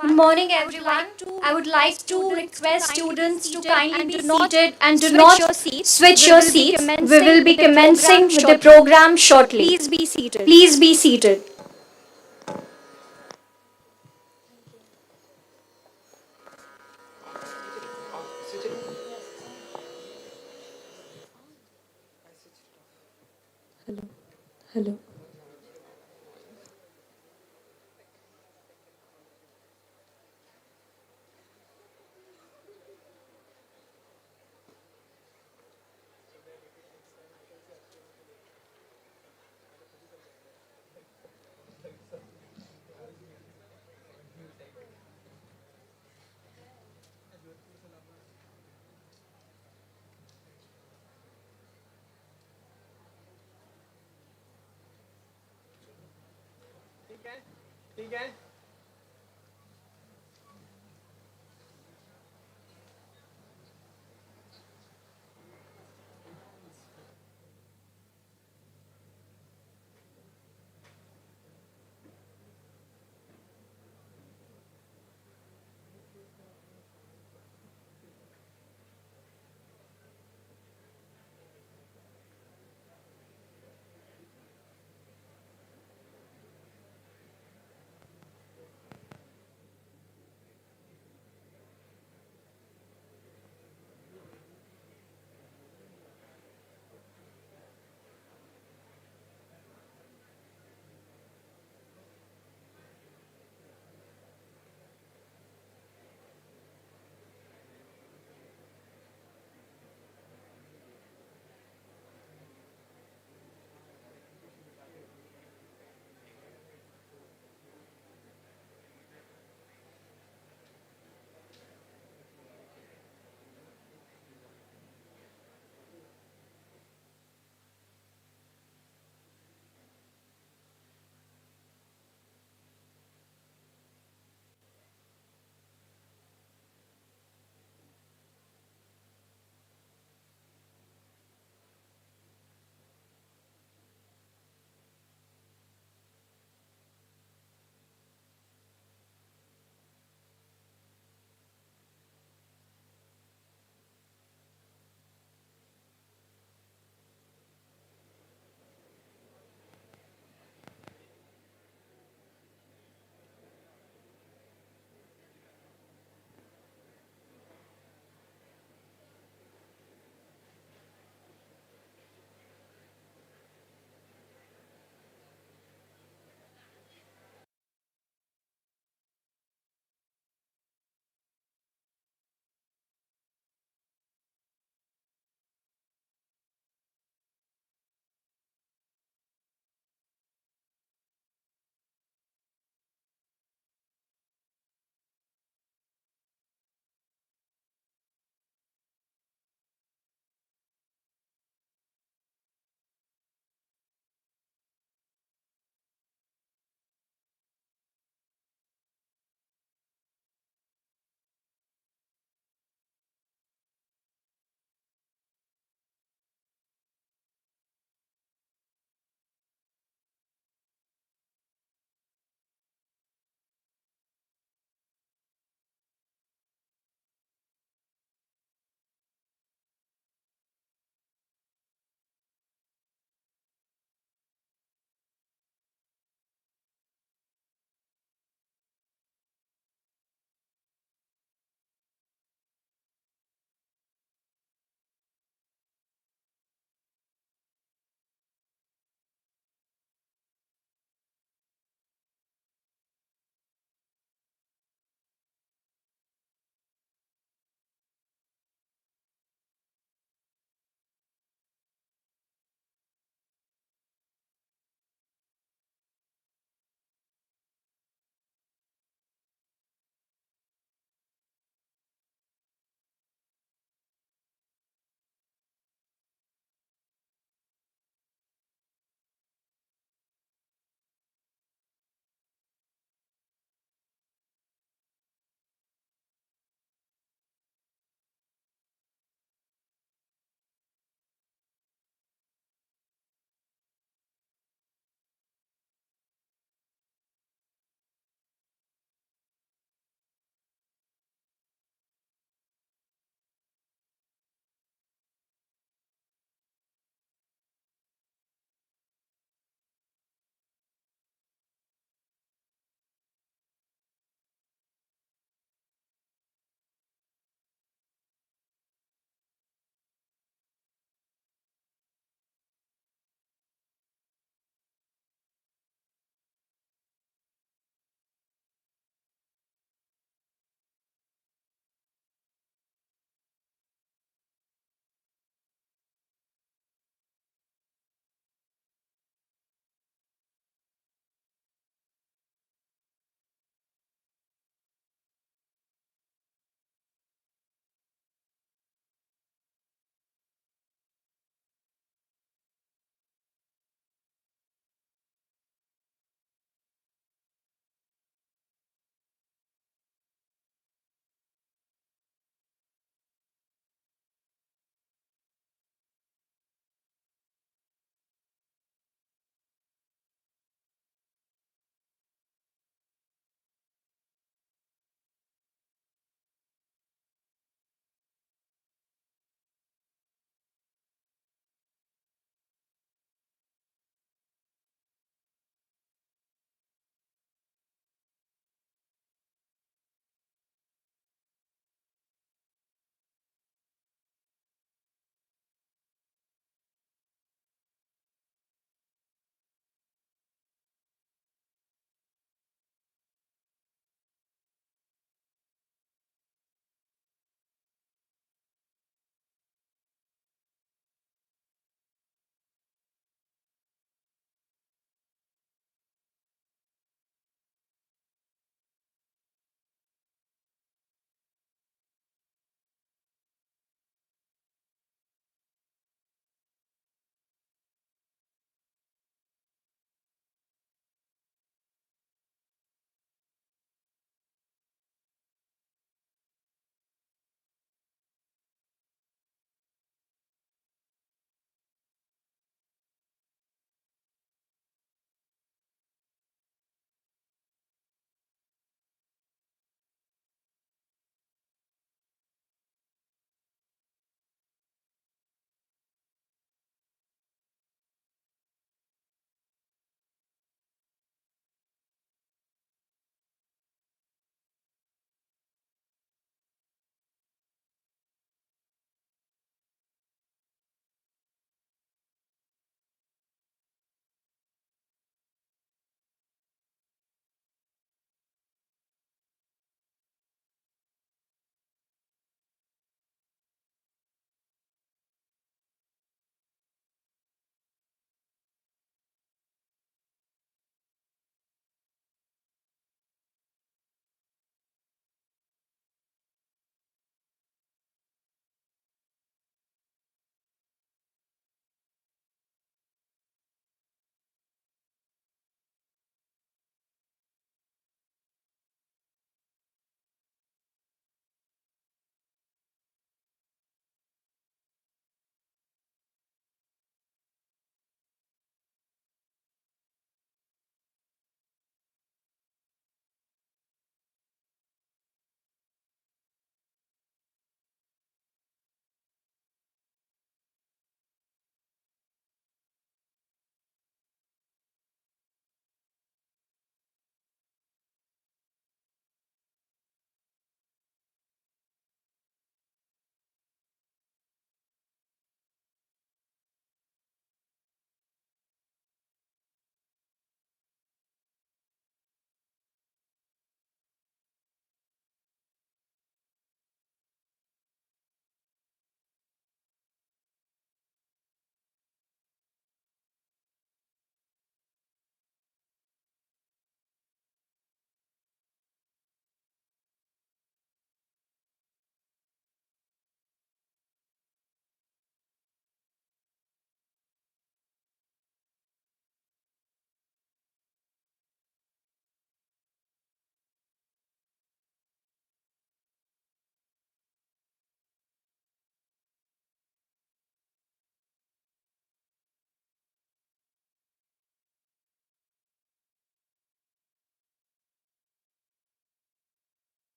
Good morning, everyone. I would like to request students to kindly be seated and do not switch your seats. We will be commencing with the program shortly. Please be seated. Please be seated. Hello. ठीक है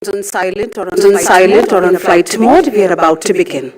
On silent or on flight mode, we are about to begin.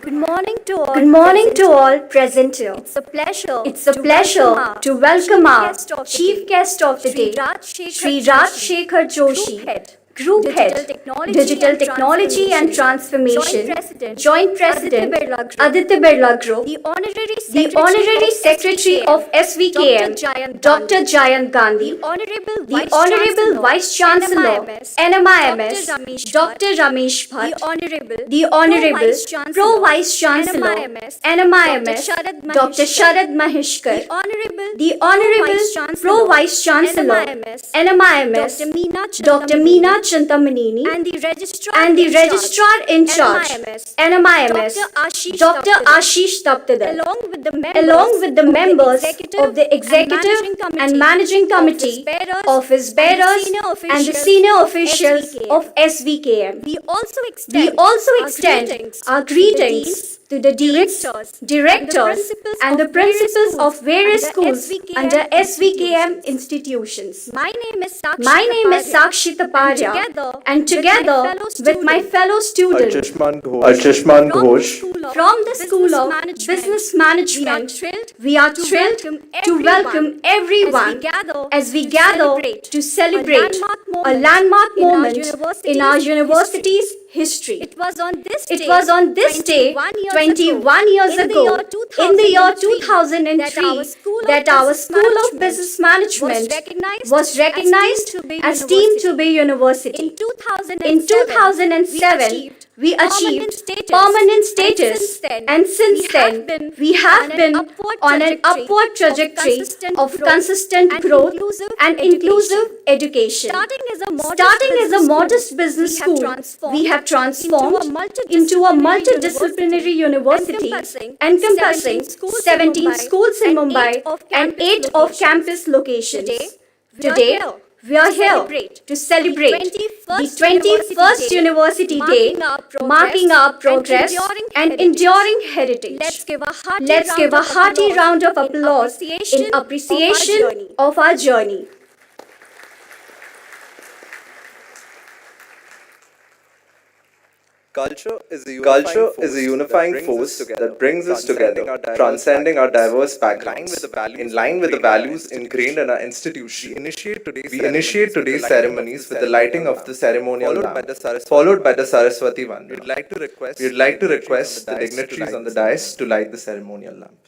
Good morning to all. Good morning to all present here. It's a pleasure. It's a pleasure to welcome our chief guest of the day, Shri Raj Shekhar Joshi, Group Head, Digital Technology and Transformation, Joint President, Aditya Birla Group, The Honorary Secretary of SVKM, Dr. Jayant Gandhi, The Honorable Vice Chancellor, NMIMS, Dr. Ramesh The Bhatt, the Honorable Pro Vice Chancellor, NMIMS, Dr. Sharad Maheshkar, the Honorable Pro Vice Chancellor, NMIMS, Dr. Meena Chintamaneni, and the Registrar in Charge, NMIMS, Dr. Ashish Taptadar, along with the members of the Executive and Managing Committee, Office Bearers, and the senior officials of SVKM. We also extend our greetings to the deans, directors, and the principals of various schools under SVKM institutions. My name is Sakshi Taparia, and together with my fellow students Archishman Ghosh, from the School of Business Management, we are thrilled to welcome everyone as we gather to celebrate a landmark moment in our university's history. It was on this day 21 years ago, in the year 2003, that our School of Business Management was recognized as deemed to be university. In 2007, we achieved permanent status, and since then, we have been on an upward trajectory of consistent growth and inclusive education. Starting as a modest business school, we have transformed into a multidisciplinary university encompassing 17 schools in Mumbai and 8 off-campus locations. Today, we are here to celebrate the 21st University Day, marking our progress and enduring heritage. Let's give a hearty round of applause in appreciation of our journey. Culture is a unifying force that brings us together, transcending our diverse backgrounds. In line with the values ingrained in our institution, we initiate today's ceremonies with the lighting of the ceremonial lamp, followed by the Saraswati Vandana. We'd like to request the dignitaries on the dais to light the ceremonial lamp.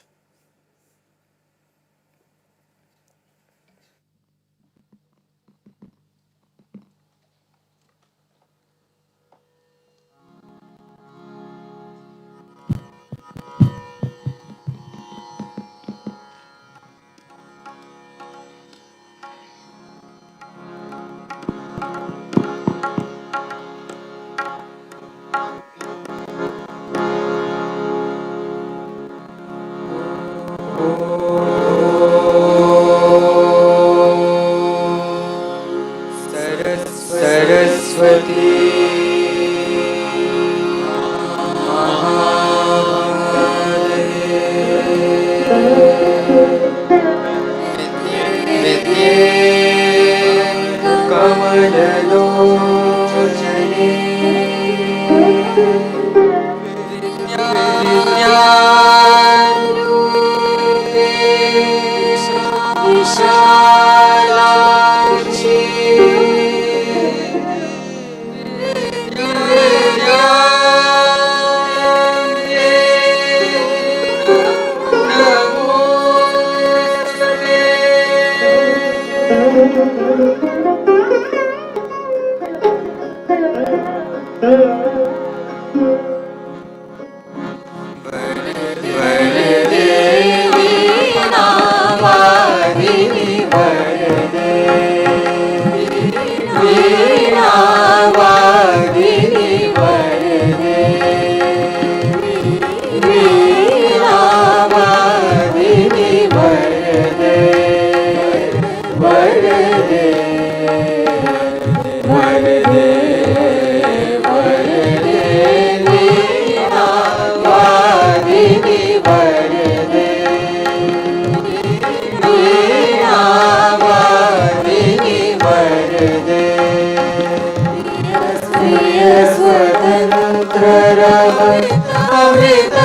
स्वतंत्र रह Amit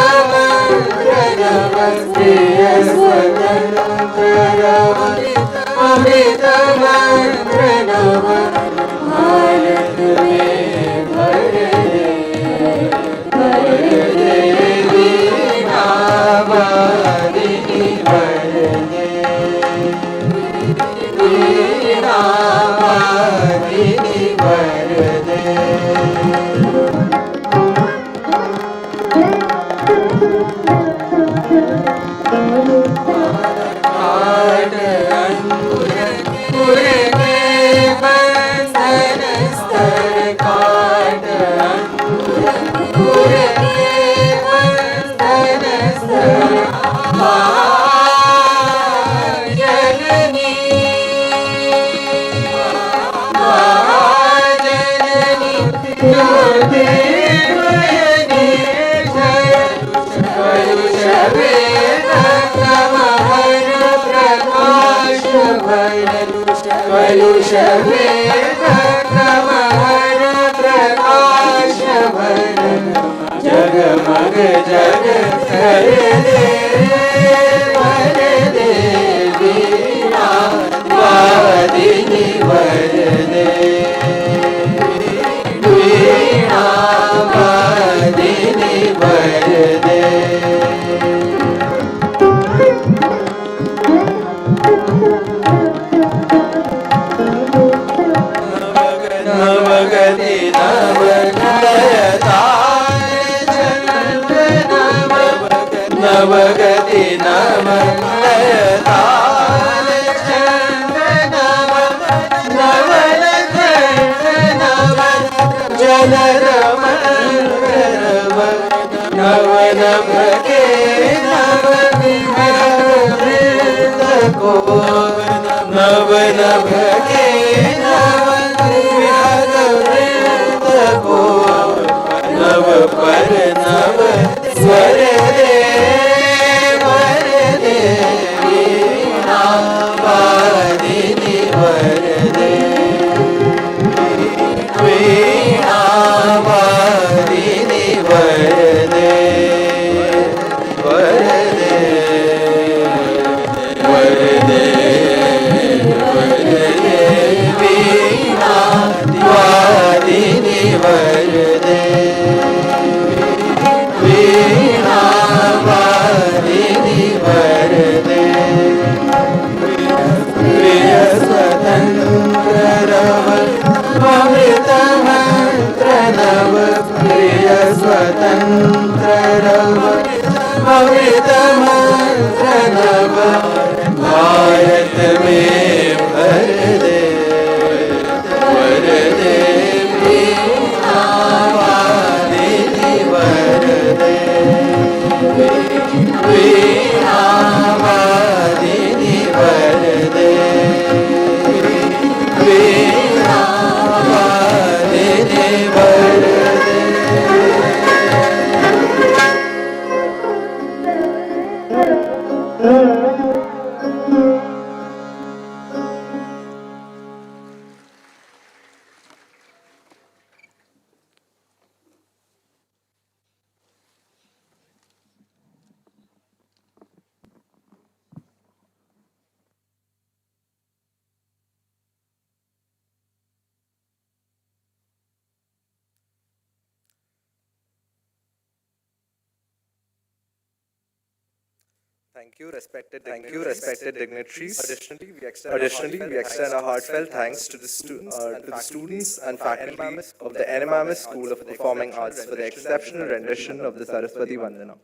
Thank you, respected dignitaries. Additionally, we extend our heartfelt thanks to the students and faculty of the NMMS School of Performing Arts for the exceptional rendition of the Saraswati Vandana.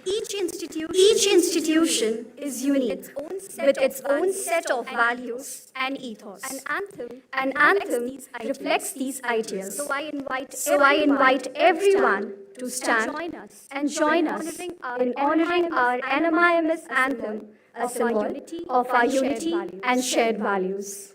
Each institution is unique with its own set of values and ethos. An anthem reflects these ideals. So I invite everyone to stand and join us in honoring our NMIMS anthem, a symbol of our unity and shared values.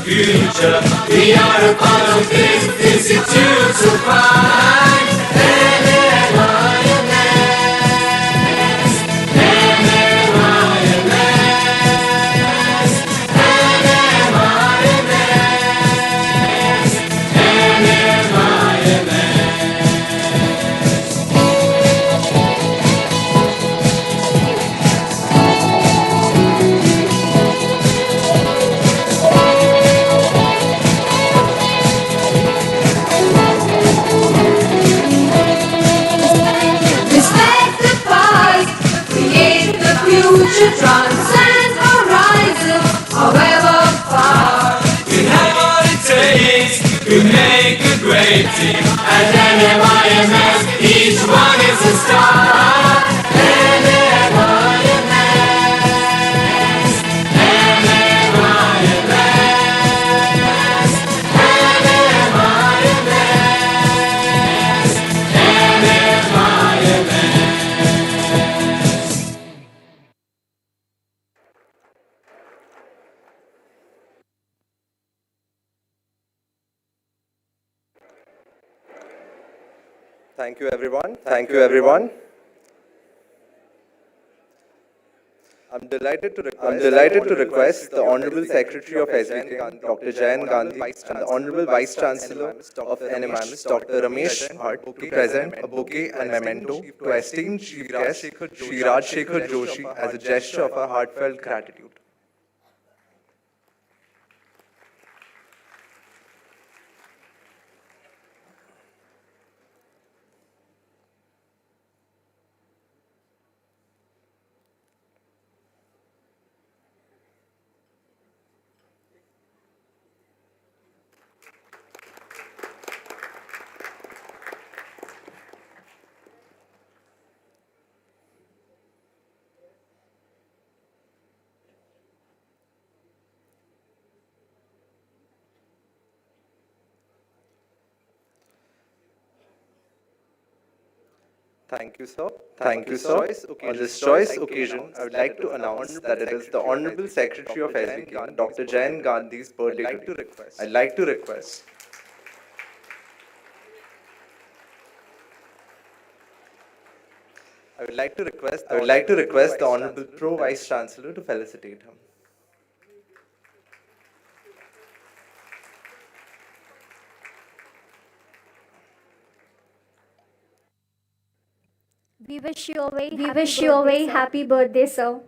future. We are a part of this institute so fine. Respect the past, create the future, transcend horizons, however far. We have what it takes to make a great team. At NMIMS, each one is a star. Thank you, everyone. Thank you, everyone. I'm delighted to request the Honorable Secretary of Education, Dr. Jayan Gandhi, and the Honorable Vice Chancellor of NMIMS, Dr. Ramesh Bhatt, to present a bouquet and memento to esteemed Chief Guest, Shri SHEKHAR Joshi, as a gesture of our heartfelt gratitude. Thank you, sir. Thank you, sir. On this choice occasion, I would like to announce that it is the Honorable Secretary of Education, Dr. Jayan Gandhi's birthday today. I'd like to request. I would like to request the Honorable Pro Vice Chancellor to felicitate him. We wish you a very happy birthday, sir.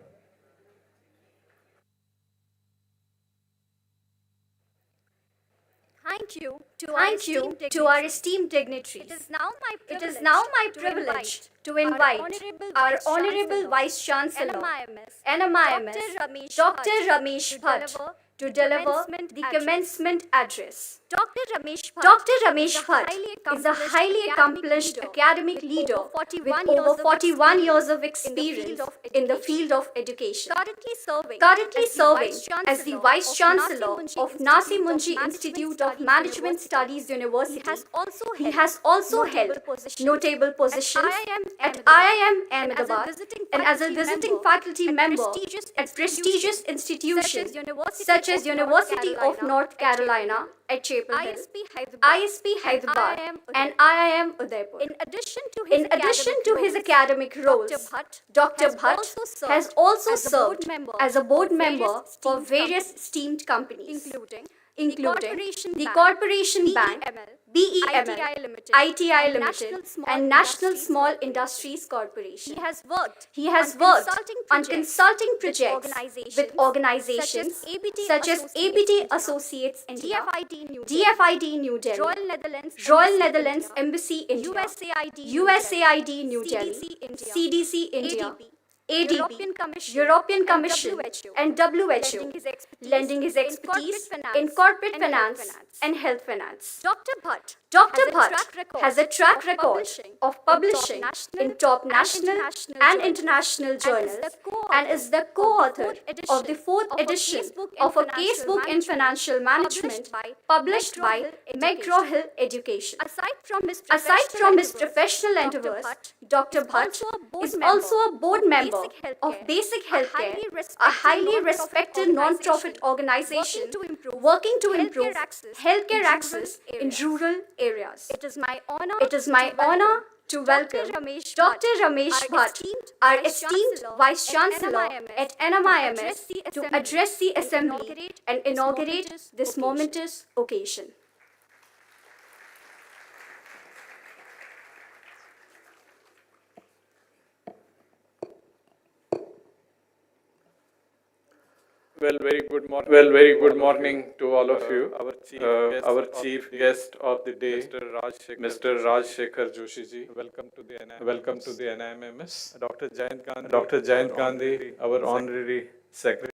Thank you to our esteemed dignitaries. It is now my privilege to invite our Honorable Vice Chancellor, NMIMS, Dr. Ramesh Bhatt, to deliver the commencement address. Dr. Ramesh Bhatt is a highly accomplished academic leader with over 41 years of experience in the field of education. Currently serving as the Vice Chancellor of Nasi Munshi Institute of Management Studies University. He has also held notable positions at IIM Ahmedabad and as a visiting faculty member at prestigious institutions such as University of North Carolina at Chapel Hill, ISP Hyderabad, and IIM Udaipur. In addition to his academic roles, Dr. Bhatt has also served as a board member for various esteemed companies, including the Corporation Bank, BEML, ITI Limited, and National Small Industries Corporation. He has worked on consulting projects with organizations such as ABT Associates India, DFID New Delhi, Royal Netherlands Embassy India, USAID New Delhi, CDC India, ADB, European Commission, and WHO, lending his expertise in corporate finance and health finance. Dr. Bhatt has a track record of publishing in top national and international journals and is the co-author of the 4th edition of a casebook in financial management published by McGraw-Hill Education. Aside from his professional endeavors, Dr. Bhatt is also a board member of basic healthcare, a highly respected non-profit organization working to improve healthcare access in rural areas. It is my honor to welcome Dr. Ramesh Bhatt, our esteemed Vice Chancellor at NMIMS, to address the Assembly and inaugurate this momentous occasion. Well, very good morning to all of you. Our chief guest of the day, Mr. Shekhar Joshi ji. Welcome to the NIMMS. Dr. Jayant Gandhi, our honorary secretary.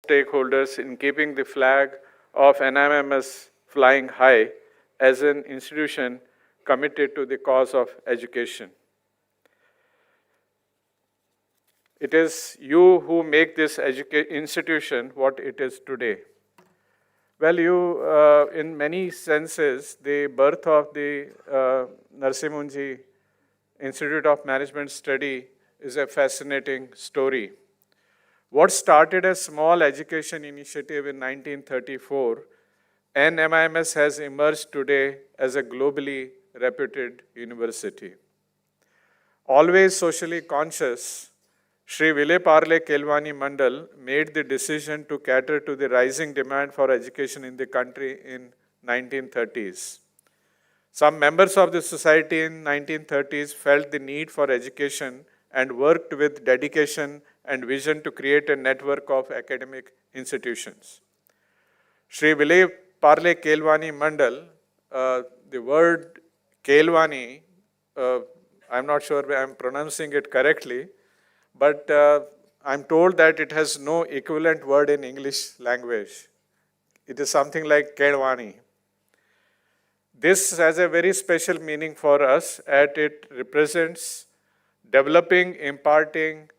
Stakeholders in keeping the flag of NIMMS flying high as an institution committed to the cause of education. It is you who make this institution what it is today. Well, in many senses, the birth of the Narasimhanji Institute of Management Study is a fascinating story. What started as small education initiative in 1934, NMIMS has emerged today as a globally reputed university. Always socially conscious, Shri Vile Parle Kelwani Mandal made the decision to cater to the rising demand for education in the country in 1930s. Some members of the society in 1930s felt the need for education and worked with dedication and vision to create a network of academic institutions. Shri Vile Parle Kelwani Mandal, the word Kelwani, I'm not sure if I'm pronouncing it correctly, but I'm told that it has no equivalent word in English language. It is something like Kelwani. This has a very special meaning for us as it represents developing, imparting,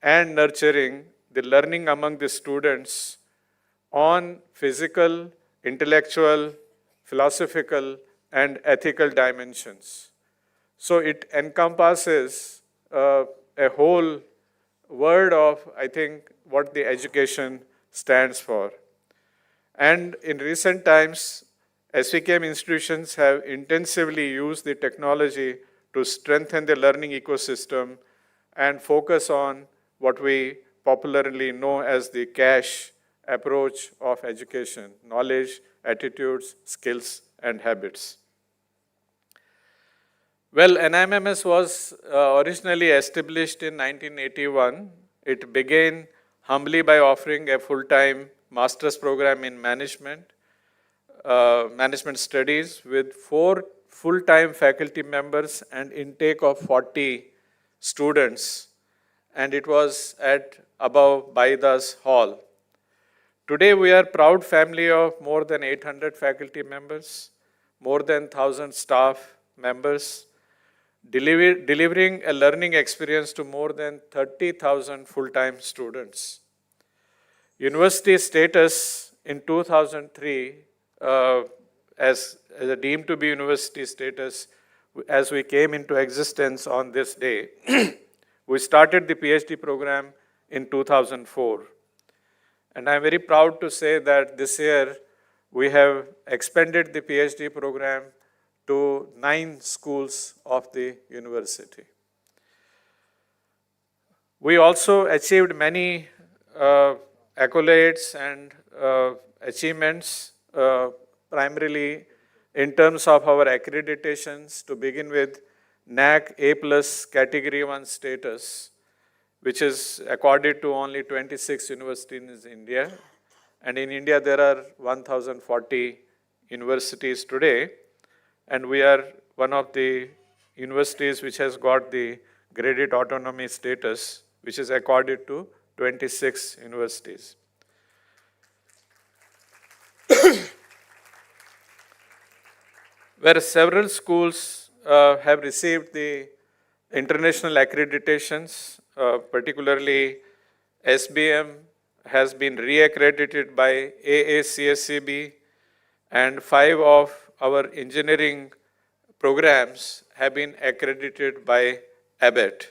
and nurturing the learning among the students on physical, intellectual, philosophical, and ethical dimensions. So it encompasses a whole word of, I think, what the education stands for. And in recent times, SVKM institutions have intensively used the technology to strengthen the learning ecosystem and focus on what we popularly know as the CASH approach of education: knowledge, attitudes, skills, and habits. Well, NIMMS was originally established in 1981. It began humbly by offering a full-time master's program in management studies with 4 full-time faculty members and intake of 40 students. And it was at above Baidas Hall. Today we are a proud family of more than 800 faculty members, more than 1,000 staff members, delivering a learning experience to more than 30,000 full-time students. University status in 2003 as a deemed to be university status as we came into existence on this day. We started the PhD program in 2004. And I'm very proud to say that this year we have expanded the PhD program to 9 schools of the university. We also achieved many accolades and achievements, primarily in terms of our accreditations. To begin with, NAC A+ Category 1 status, which is accorded to only 26 universities in India. And in India, there are 1,040 universities today. And we are one of the universities which has got the graded autonomy status, which is accorded to 26 universities. Where several schools have received the international accreditations, particularly SBM has been re-accredited by AACSCB, and 5 of our engineering programs have been accredited by ABET.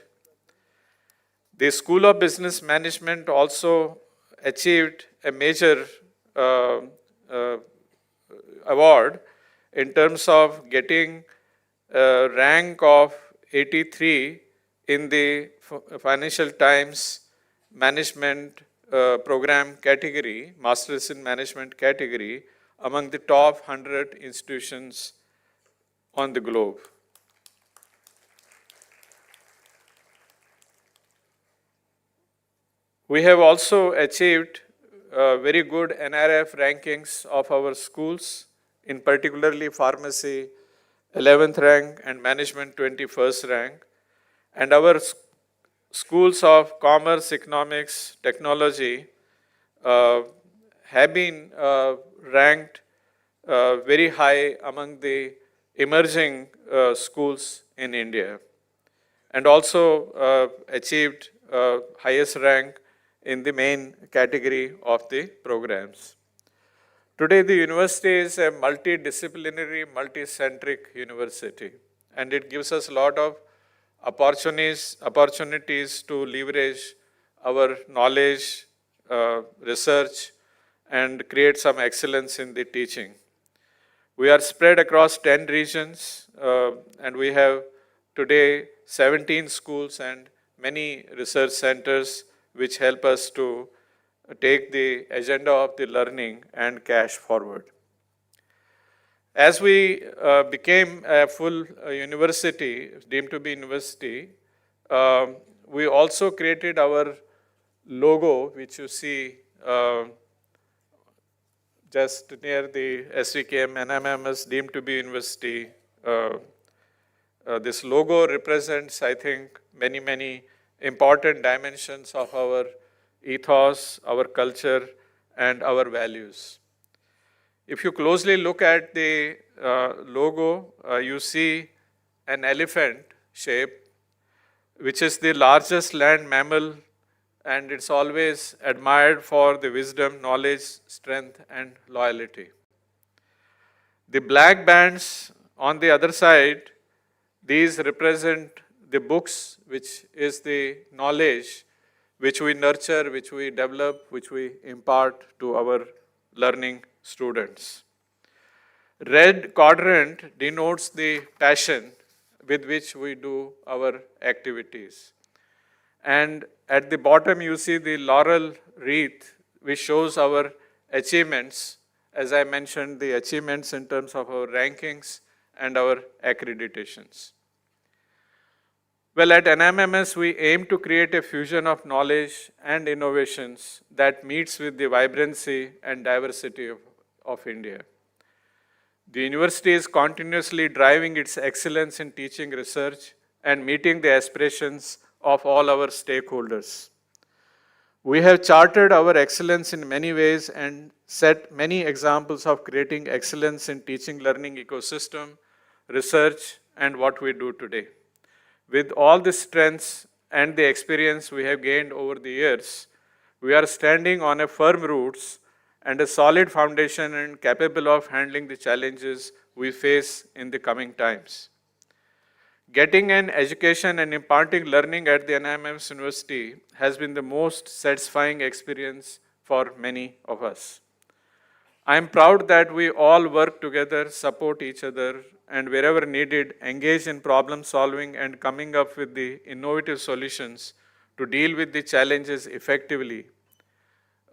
The School of Business Management also achieved a major award in terms of getting a rank of 83 in the Financial Times Management Program category, Masters in Management category, among the top 100 institutions on the globe. We have also achieved very good NRF rankings of our schools, in particularly pharmacy 11th rank and management 21st rank. And our schools of commerce, economics, technology have been ranked very high among the emerging schools in India, and also achieved highest rank in the main category of the programs. Today, the university is a multidisciplinary, multicentric university, and it gives us a lot of opportunities to leverage our knowledge, research, and create some excellence in the teaching. We are spread across 10 regions, and we have today 17 schools and many research centers which help us to take the agenda of the learning and cash forward. As we became a full university, deemed to be university, we also created our logo, which you see just near the SVKM NMMS deemed to be university. This logo represents, I think, many important dimensions of our ethos, our culture, and our values. If you closely look at the logo, you see an elephant shape, which is the largest land mammal, and it's always admired for the wisdom, knowledge, strength, and loyalty. The black bands on the other side, these represent the books, which is the knowledge which we nurture, which we develop, which we impart to our learning students. Red quadrant denotes the passion with which we do our activities. And at the bottom you see the laurel wreath, which shows our achievements, as I mentioned, the achievements in terms of our rankings and our accreditations. Well, at NMMS, we aim to create a fusion of knowledge and innovations that meets with the vibrancy and diversity of India. The university is continuously driving its excellence in teaching, research, and meeting the aspirations of all our stakeholders. We have chartered our excellence in many ways and set many examples of creating excellence in teaching learning ecosystem, research, and what we do today. With all the strengths and the experience we have gained over the years, we are standing on a firm roots and a solid foundation and capable of handling the challenges we face in the coming times. Getting an education and imparting learning at the NIMS University has been the most satisfying experience for many of us. I am proud that we all work together, support each other, and wherever needed, engage in problem solving and coming up with the innovative solutions to deal with the challenges effectively.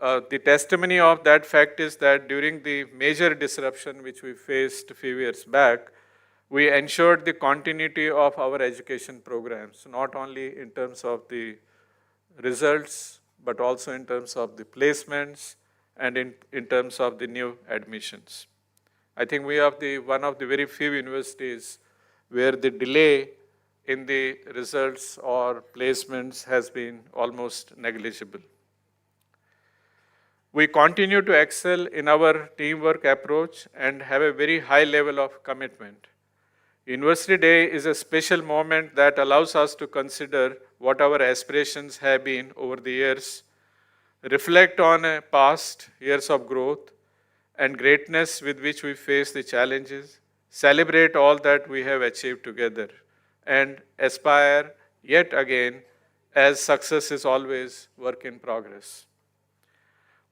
The testimony of that fact is that during the major disruption which we faced a few years back, we ensured the continuity of our education programs, not only in terms of the results, but also in terms of the placements and in terms of the new admissions. I think we are one of the very few universities where the delay in the results or placements has been almost negligible. We continue to excel in our teamwork approach and have a very high level of commitment. University Day is a special moment that allows us to consider what our aspirations have been over the years, reflect on past years of growth and greatness with which we face the challenges, celebrate all that we have achieved together, and aspire yet again, as success is always work in progress.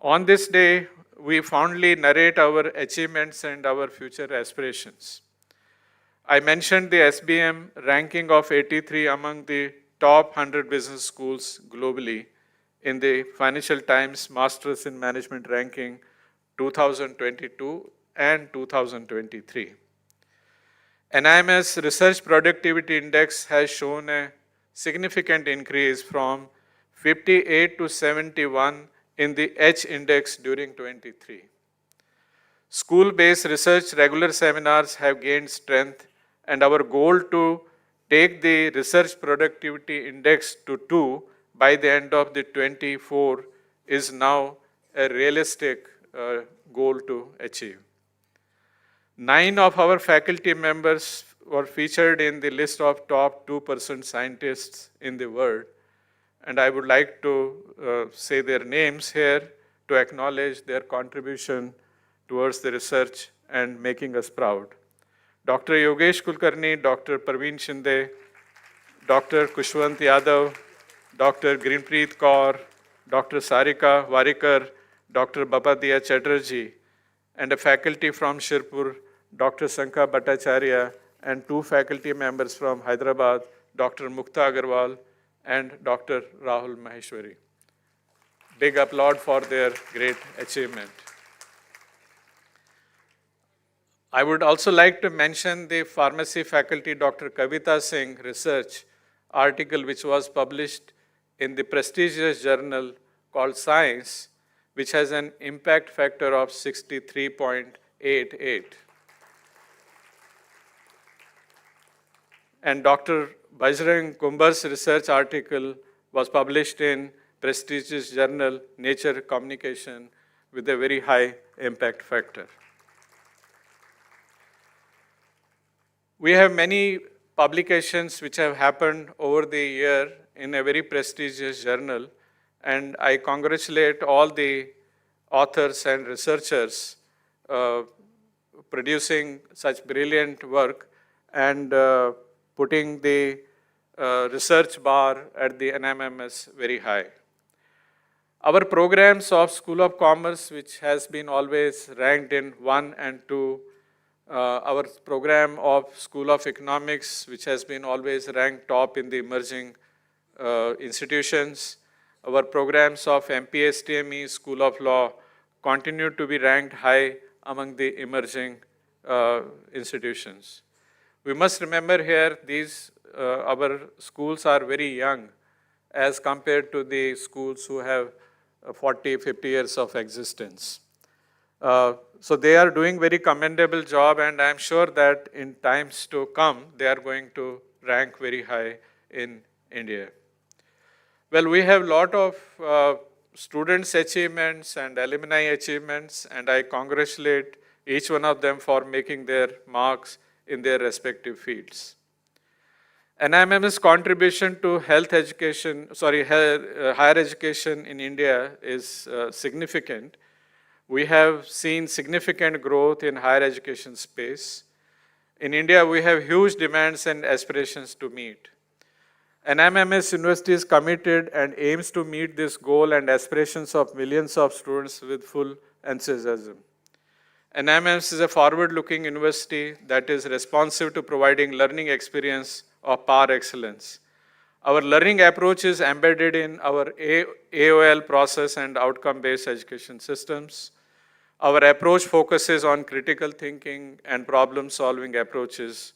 On this day, we fondly narrate our achievements and our future aspirations. I mentioned the SBM ranking of 83 among the top 100 business schools globally in the Financial Times Masters in Management ranking 2022 and 2023. NIMS Research Productivity Index has shown a significant increase from 58 to 71 in the H index during 23. School-based research regular seminars have gained strength, and our goal to take the research productivity index to 2 by the end of the 24 is now a realistic goal to achieve. 9 of our faculty members were featured in the list of top 2% scientists in the world, and I would like to say their names here to acknowledge their contribution towards the research and making us proud. Dr. Yogesh Kulkarni, Dr. Parveen Shinde, Dr. Kushwant Yadav, Dr. Greenpreet Kaur, Dr. Sarika Warikar, Dr. Babadiya Chatterjee, and a faculty from Shirpur, Dr. Sankha Bhattacharya, and 2 faculty members from Hyderabad, Dr. Mukta Agarwal and Dr. Rahul Maheshwari. Big applaud for their great achievement. I would also like to mention the pharmacy faculty Dr. Kavita Singh research article which was published in the prestigious journal called Science, which has an impact factor of 63.88. And Dr. Bajrang Kumbar's research article was published in prestigious journal Nature Communication with a very high impact factor. We have many publications which have happened over the year in a very prestigious journal, and I congratulate all the authors and researchers producing such brilliant work and putting the research bar at the NMMS very high. Our programs of School of Commerce, which has been always ranked in 1 and 2, our program of School of Economics, which has been always ranked top in the emerging institutions, our programs of MPSTME, School of Law, continue to be ranked high among the emerging institutions. We must remember here, our schools are very young as compared to the schools who have 40, 50 years of existence. So they are doing very commendable job, and I am sure that in times to come, they are going to rank very high in India. Well, we have a lot of students' achievements and alumni achievements, and I congratulate each one of them for making their marks in their respective fields. NIMM's contribution to higher education in India is significant. We have seen significant growth in higher education space. In India, we have huge demands and aspirations to meet. NIMMS University is committed and aims to meet this goal and aspirations of millions of students with full enthusiasm. NIMMS is a forward-looking university that is responsive to providing learning experience of par excellence. Our learning approach is embedded in our AOL process and outcome-based education systems. Our approach focuses on critical thinking and problem-solving approaches,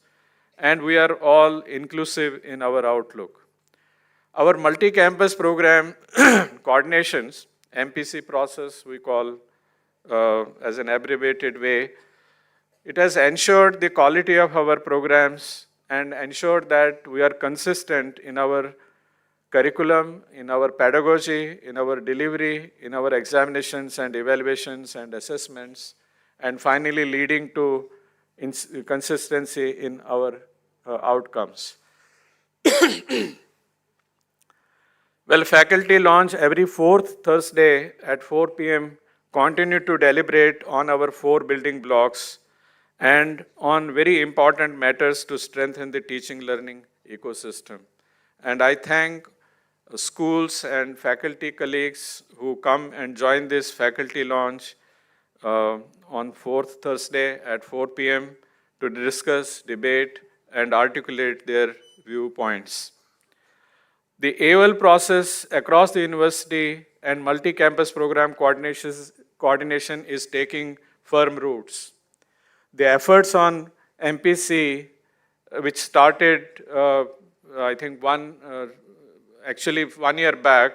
and we are all inclusive in our outlook. Our multi-campus program coordinations, MPC process we call as an abbreviated way, it has ensured the quality of our programs and ensured that we are consistent in our curriculum, in our pedagogy, in our delivery, in our examinations and evaluations and assessments, and finally leading to consistency in our outcomes. Well, faculty launch every 4th Thursday at 4 p.m. continue to deliberate on our 4 building blocks and on very important matters to strengthen the teaching learning ecosystem. And I thank schools and faculty colleagues who come and join this faculty launch on 4th Thursday at 4 p.m. to discuss, debate, and articulate their viewpoints. The AOL process across the university and multi-campus program coordination is taking firm roots. The efforts on MPC, which started, I think, 1 year back,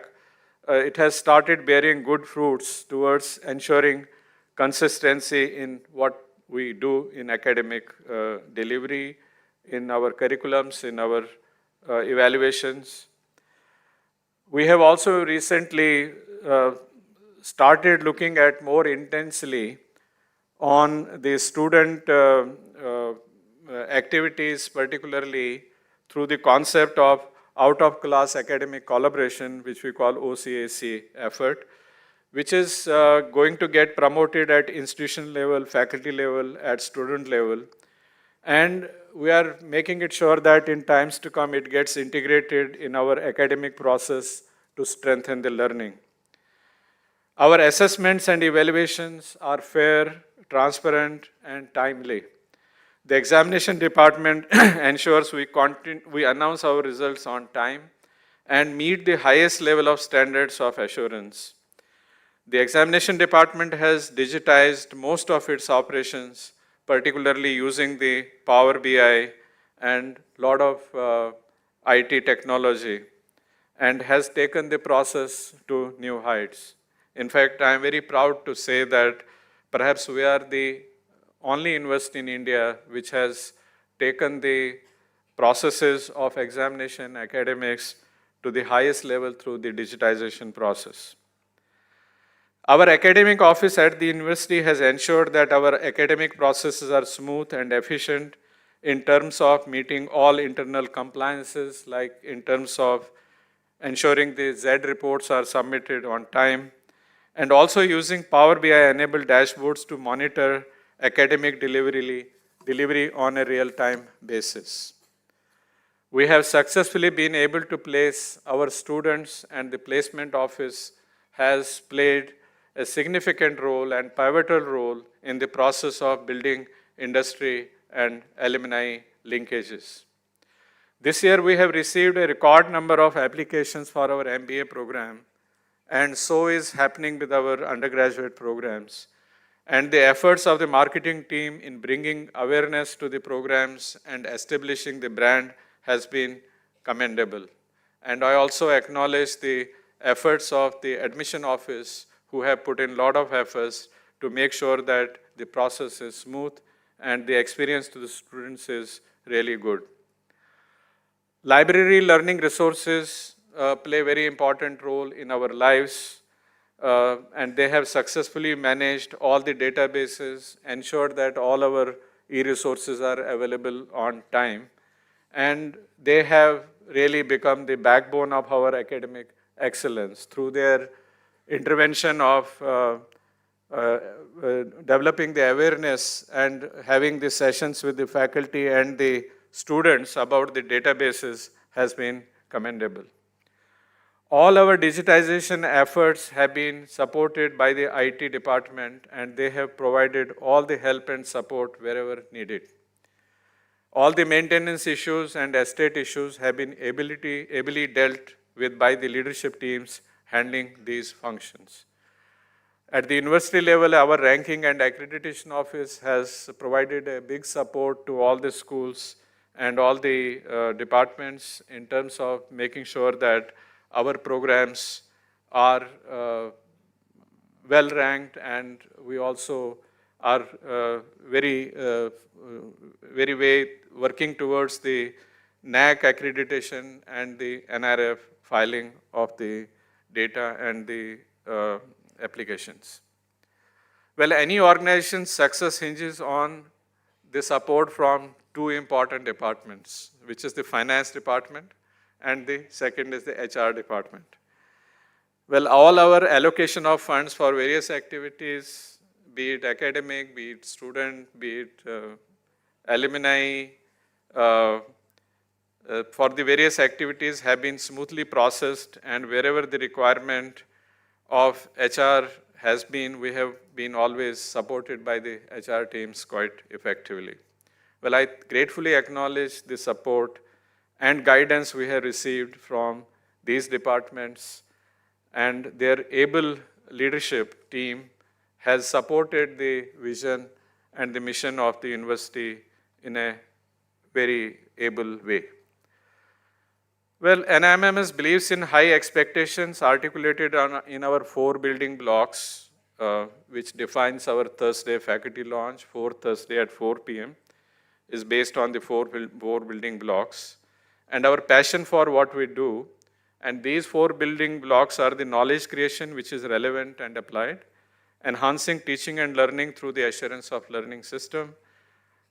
it has started bearing good fruits towards ensuring consistency in what we do in academic delivery, in our curriculums, in our evaluations. We have also recently started looking at more intensely on the student activities, particularly through the concept of out-of-class academic collaboration, which we call OCAC effort, which is going to get promoted at institution level, faculty level, at student level. And we are making it sure that in times to come it gets integrated in our academic process to strengthen the learning. Our assessments and evaluations are fair, transparent, and timely. The examination department ensures we announce our results on time, and meet the highest level of standards of assurance. The examination department has digitized most of its operations, particularly using the Power BI and lot of IT technology, and has taken the process to new heights. In fact, I am very proud to say that perhaps we are the only university in India which has taken the processes of examination academics to the highest level through the digitization process. Our academic office at the university has ensured that our academic processes are smooth and efficient in terms of meeting all internal compliances, like in terms of ensuring the Z reports are submitted on time, and also using Power BI-enabled dashboards to monitor academic delivery on a real-time basis. We have successfully been able to place our students, and the placement office has played a significant role and pivotal role in the process of building industry and alumni linkages. This year we have received a record number of applications for our MBA program, and so is happening with our undergraduate programs. And the efforts of the marketing team in bringing awareness to the programs and establishing the brand has been commendable. And I also acknowledge the efforts of the admission office, who have put in a lot of efforts to make sure that the process is smooth and the experience to the students is really good. Library learning resources play a very important role in our lives, and they have successfully managed all the databases, ensured that all our e-resources are available on time, and they have really become the backbone of our academic excellence through their intervention of developing the awareness and having the sessions with the faculty and the students about the databases has been commendable. All our digitization efforts have been supported by the IT department, and they have provided all the help and support wherever needed. All the maintenance issues and estate issues have been ably dealt with by the leadership teams handling these functions. At the university level, our ranking and accreditation office has provided a big support to all the schools and all the departments in terms of making sure that our programs are well ranked, and we also are very working towards the NAC accreditation and the NRF filing of the data and the applications. Well, any organization's success hinges on the support from two important departments, which is the finance department and the second is the HR department. Well, all our allocation of funds for various activities, be it academic, be it student, be it alumni, for the various activities have been smoothly processed, and wherever the requirement of HR has been, we have been always supported by the HR teams quite effectively. Well, I gratefully acknowledge the support and guidance we have received from these departments, and their able leadership team has supported the vision and the mission of the university in a very able way. Well, NIMMS believes in high expectations articulated in our 4 building blocks, which defines our Thursday faculty launch, 4th Thursday at 4 p.m. is based on the 4 building blocks. And our passion for what we do, and these 4 building blocks are the knowledge creation, which is relevant and applied, enhancing teaching and learning through the assurance of learning system,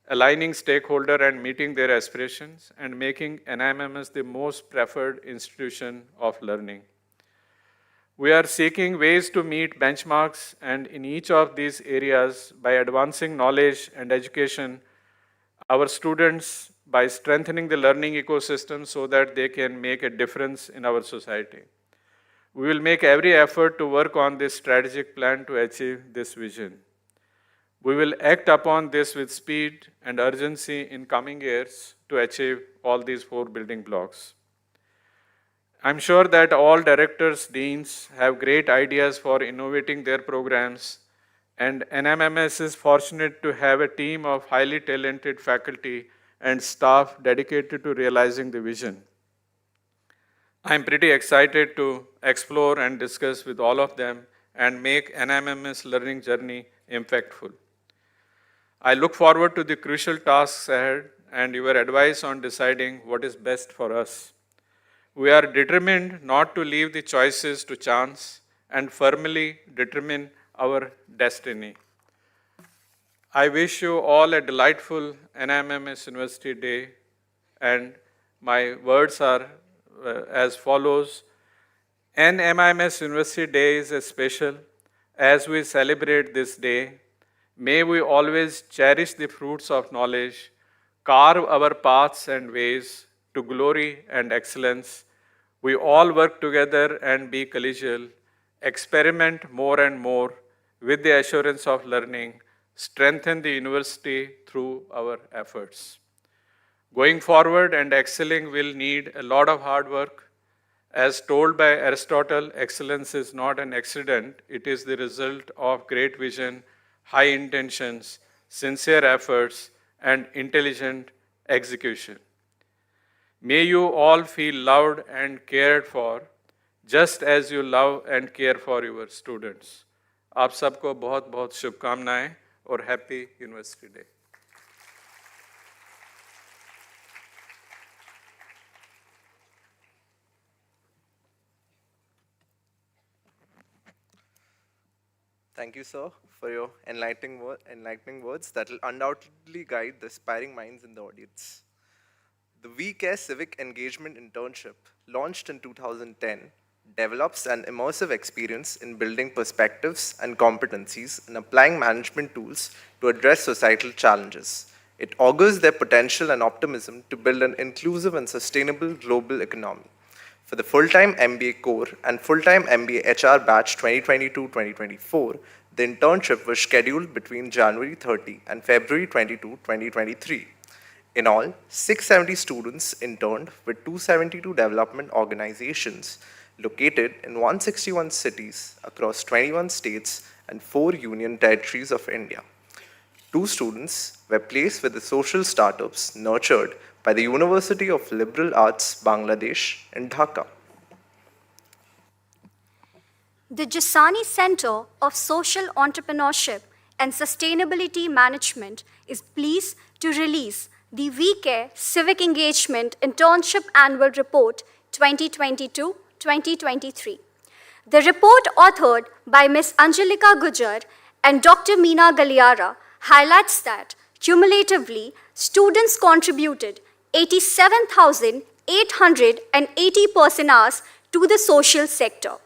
aligning stakeholder and meeting their aspirations, and making NIMMS the most preferred institution of learning. We are seeking ways to meet benchmarks, and in each of these areas, by advancing knowledge and education, our students, by strengthening the learning ecosystem so that they can make a difference in our society. We will make every effort to work on this strategic plan to achieve this vision. We will act upon this with speed and urgency in coming years to achieve all these 4 building blocks. I'm sure that all directors, deans have great ideas for innovating their programs, and NMMS is fortunate to have a team of highly talented faculty and staff dedicated to realizing the vision. I'm pretty excited to explore and discuss with all of them and make NMMS learning journey impactful. I look forward to the crucial tasks ahead and your advice on deciding what is best for us. We are determined not to leave the choices to chance and firmly determine our destiny. I wish you all a delightful NMMS University Day, and my words are as follows. NMMS University Day is special. As we celebrate this day, may we always cherish the fruits of knowledge, carve our paths and ways to glory and excellence. We all work together and be collegial, experiment more and more with the assurance of learning, strengthen the university through our efforts. Going forward and excelling will need a lot of hard work. As told by Aristotle, excellence is not an accident, it is the result of great vision, high intentions, sincere efforts, and intelligent execution. May you all feel loved and cared for, just as you love and care for your students. आप सबको बहुत बहुत शुभकामनाएं और happy university day. Thank you, sir, for your enlightening words that will undoubtedly guide the aspiring minds in the audience. The We Care Civic Engagement Internship, launched in 2010, develops an immersive experience in building perspectives and competencies in applying management tools to address societal challenges. It augurs their potential and optimism to build an inclusive and sustainable global economy. For the full-time MBA core and full-time MBA HR batch 2022-2024, the internship was scheduled between January 30 and February 22, 2023. In all, 670 students interned with 272 development organizations located in 161 cities across 21 states and 4 union territories of India. 2 students were placed with the social startups nurtured by the University of Liberal Arts, Bangladesh in Dhaka. The Jasani Center of Social Entrepreneurship and Sustainability Management is pleased to release the We Care Civic Engagement Internship Annual Report 2022-2023. The report, authored by Ms. Anjalika Gujar and Dr. Meena Galiara, highlights that cumulatively students contributed 87,880 person-hours to the social sector.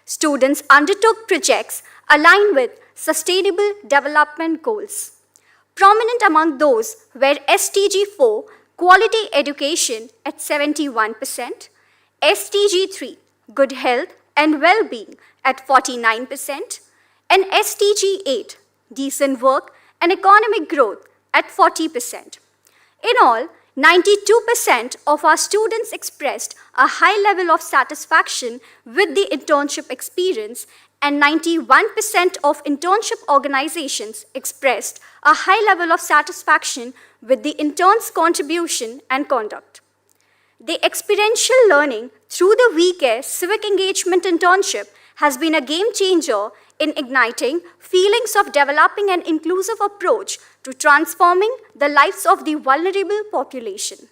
Students undertook projects aligned with Sustainable Development Goals. Prominent among those were SDG 4, Quality Education at 71%, SDG 3, Good Health and Well-being at 49%, and SDG 8, Decent Work and Economic Growth at 40%. In all, 92% of our students expressed a high level of satisfaction with the internship experience, and 91% of internship organizations expressed a high level of satisfaction with the interns' contribution and conduct. The experiential learning through the We Care Civic Engagement Internship has been a game changer in igniting feelings of developing an inclusive approach to transforming the lives of the vulnerable population.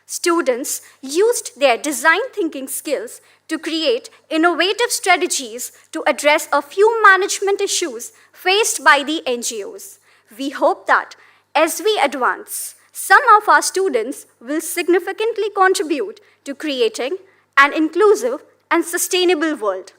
Students used their design thinking skills to create innovative strategies to address a few management issues faced by the NGOs. We hope that as we advance, some of our students will significantly contribute to creating an inclusive and sustainable world.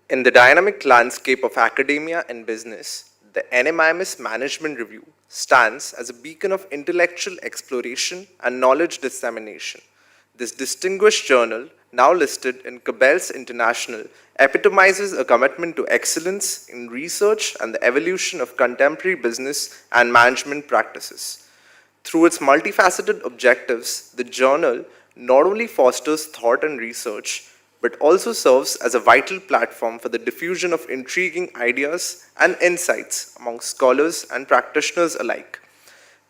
In the dynamic landscape of academia and business, the NMIMS Management Review stands as a beacon of intellectual exploration and knowledge dissemination. This distinguished journal, now listed in Cabell's International, epitomizes a commitment to excellence in research and the evolution of contemporary business and management practices. Through its multifaceted objectives, the journal not only fosters thought and research, but also serves as a vital platform for the diffusion of intriguing ideas and insights among scholars and practitioners alike.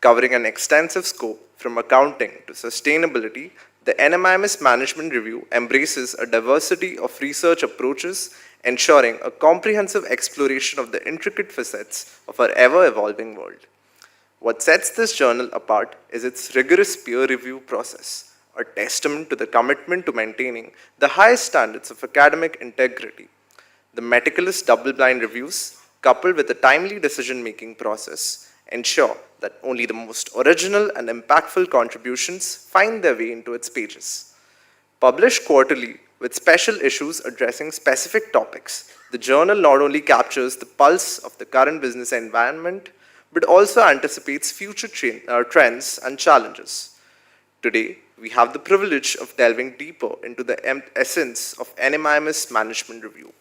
Covering an extensive scope from accounting to sustainability, the NMIMS Management Review embraces a diversity of research approaches, ensuring a comprehensive exploration of the intricate facets of our ever-evolving world. What sets this journal apart is its rigorous peer review process, a testament to the commitment to maintaining the highest standards of academic integrity. The meticulous double-blind reviews, coupled with a timely decision-making process, ensure that only the most original and impactful contributions find their way into its pages. Published quarterly with special issues addressing specific topics, the journal not only captures the pulse of the current business environment, but also anticipates future trends and challenges. Today, we have the privilege of delving deeper into the essence of NMIMS Management Review.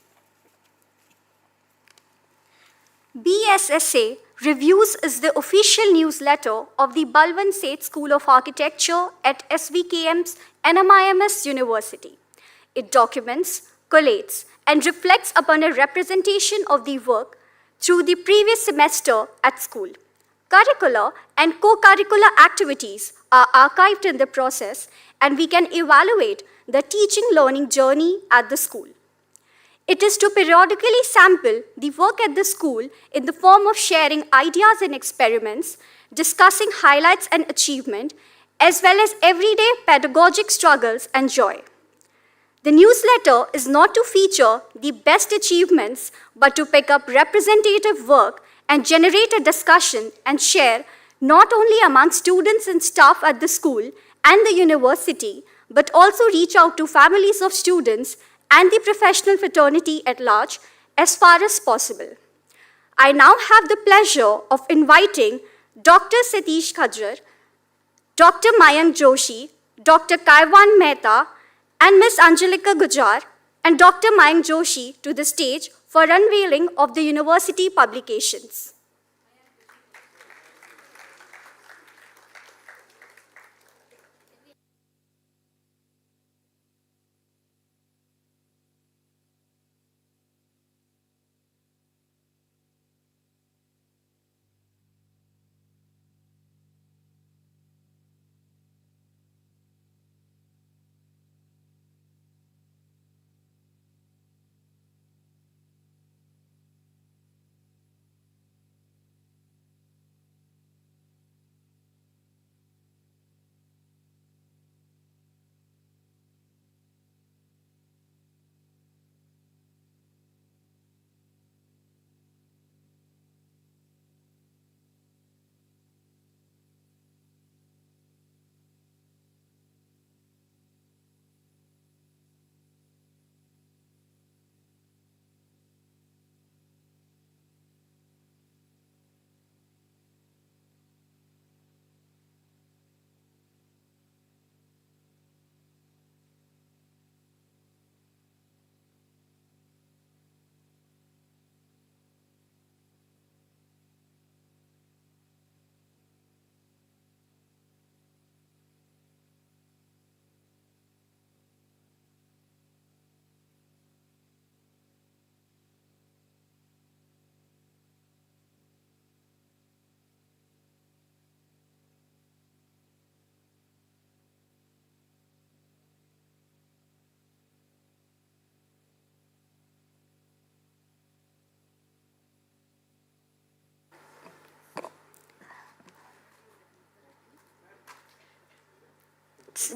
BSSA Reviews is the official newsletter of the Balwant Seth School of Architecture at SVKM's NMIMS University. It documents, collates, and reflects upon a representation of the work through the previous semester at school. Curricular and co-curricular activities are archived in the process, and we can evaluate the teaching-learning journey at the school. It is to periodically sample the work at the school in the form of sharing ideas and experiments, discussing highlights and achievement, as well as everyday pedagogic struggles and joy. The newsletter is not to feature the best achievements, but to pick up representative work and generate a discussion and share not only among students and staff at the school and the university, but also reach out to families of students and the professional fraternity at large as far as possible. I now have the pleasure of inviting Dr. Satish Khadjar, Dr. Mayank Joshi, Dr. Kaivan Mehta, and Ms. Anjalika Gujar, and Dr. Mayank Joshi to the stage for unveiling of the university publications.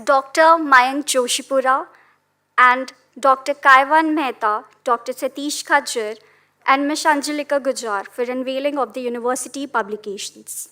Dr. Mayank Joshipura and Dr. Kaivan Mehta, Dr. Satish Khadjar, and Ms. Anjalika Gujar for unveiling of the university publications.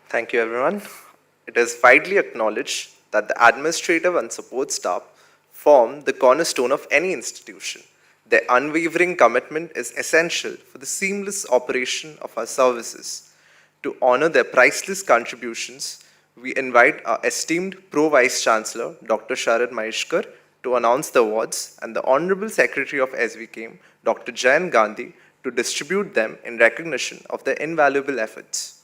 Thank you, everyone. It is widely acknowledged that the administrative and support staff form the cornerstone of any institution. Their unwavering commitment is essential for the seamless operation of our services. To honor their priceless contributions, we invite our esteemed Pro Vice Chancellor, Dr. Sharad Maheshkar, to announce the awards, and the Honorable Secretary of SVKM, Dr. Jayan Gandhi, to distribute them in recognition of their invaluable efforts.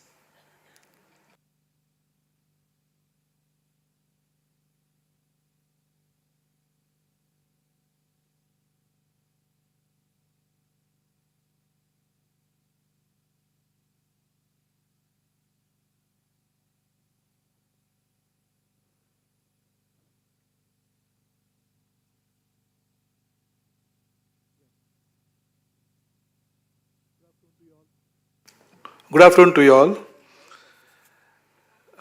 Good afternoon to you all.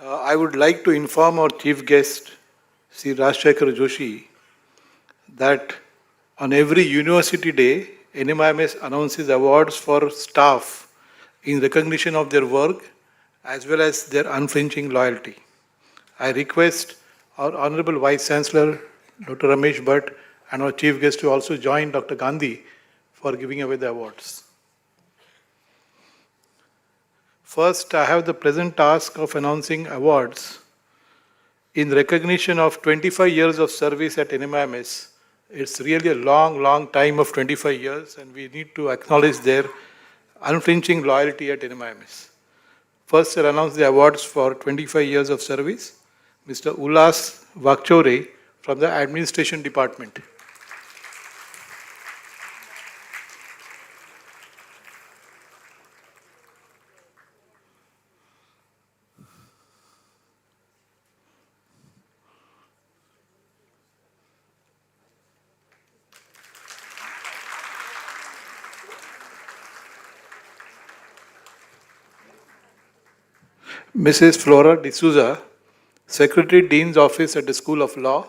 I would like to inform our chief guest, Sri SHRI Joshi, that on every University Day, NMIMS announces awards for staff in recognition of their work as well as their unflinching loyalty. I request our Honorable Vice Chancellor, Dr. Ramesh Bhatt, and our chief guest to also join Dr. Gandhi for giving away the awards. First, I have the pleasant task of announcing awards in recognition of 25 years of service at NMIMS. It's really a long time of 25 years, and we need to acknowledge their unflinching loyalty at NMIMS. First, I'll announce the awards for 25 years of service. Mr. Ulas Vakchore from the Administration Department. Mrs. Flora D'Souza, Secretary Dean's Office at the School of Law.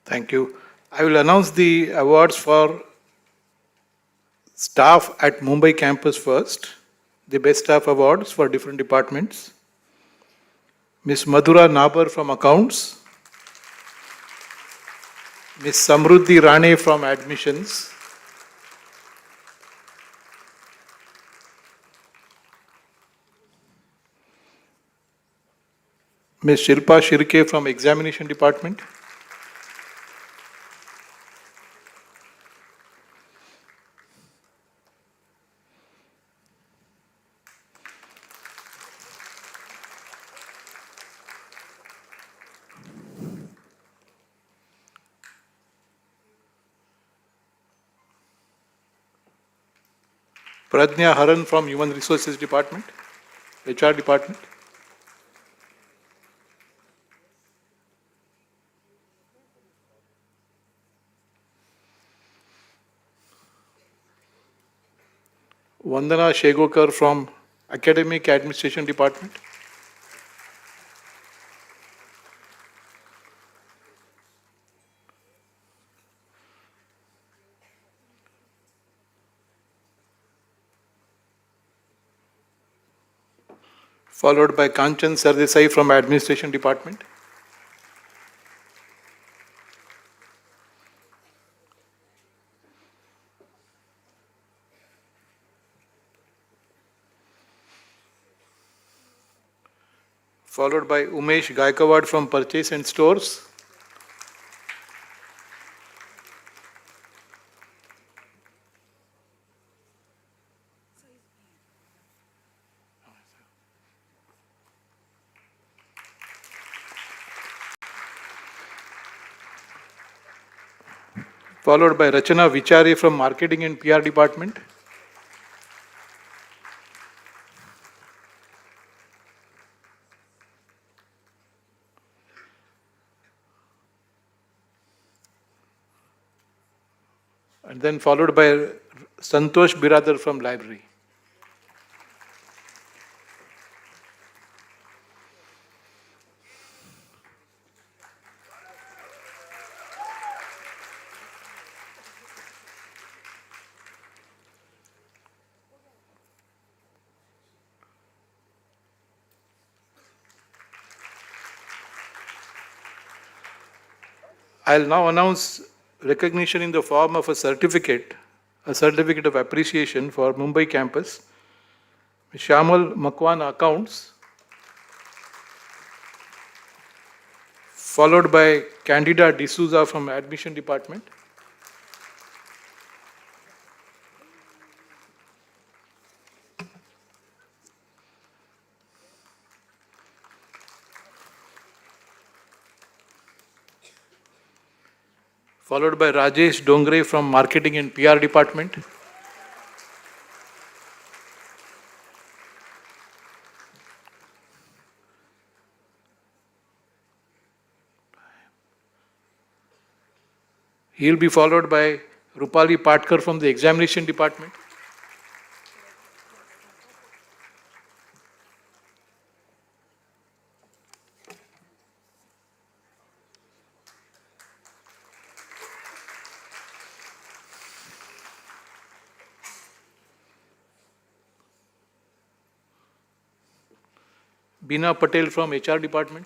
Thank you. I will announce the awards for staff at Mumbai campus first, the best staff awards for different departments. Ms. Madhura Nabar from Accounts, Ms. Samruddhi Rane from Admissions, Ms. Shilpa Shirke from Examination Department, Pradnya Haran from Human Resources Department, HR Department, Vandana Shegokar from Academic Administration Department, followed by Kanchan Sardesai from Administration Department, followed by Umesh Gaikwad from Purchase and Stores, followed by Rachana Vichare from Marketing and PR Department, and then followed by Santosh Biradar from library. I'll now announce recognition in the form of a certificate of appreciation for Mumbai campus. Shamal Makwan, accounts, followed by Candida D'Souza from admission department. Followed by Rajesh Dongre from marketing and PR department. He'll be followed by Rupali Patkar from the examination department. Bina Patel from HR department.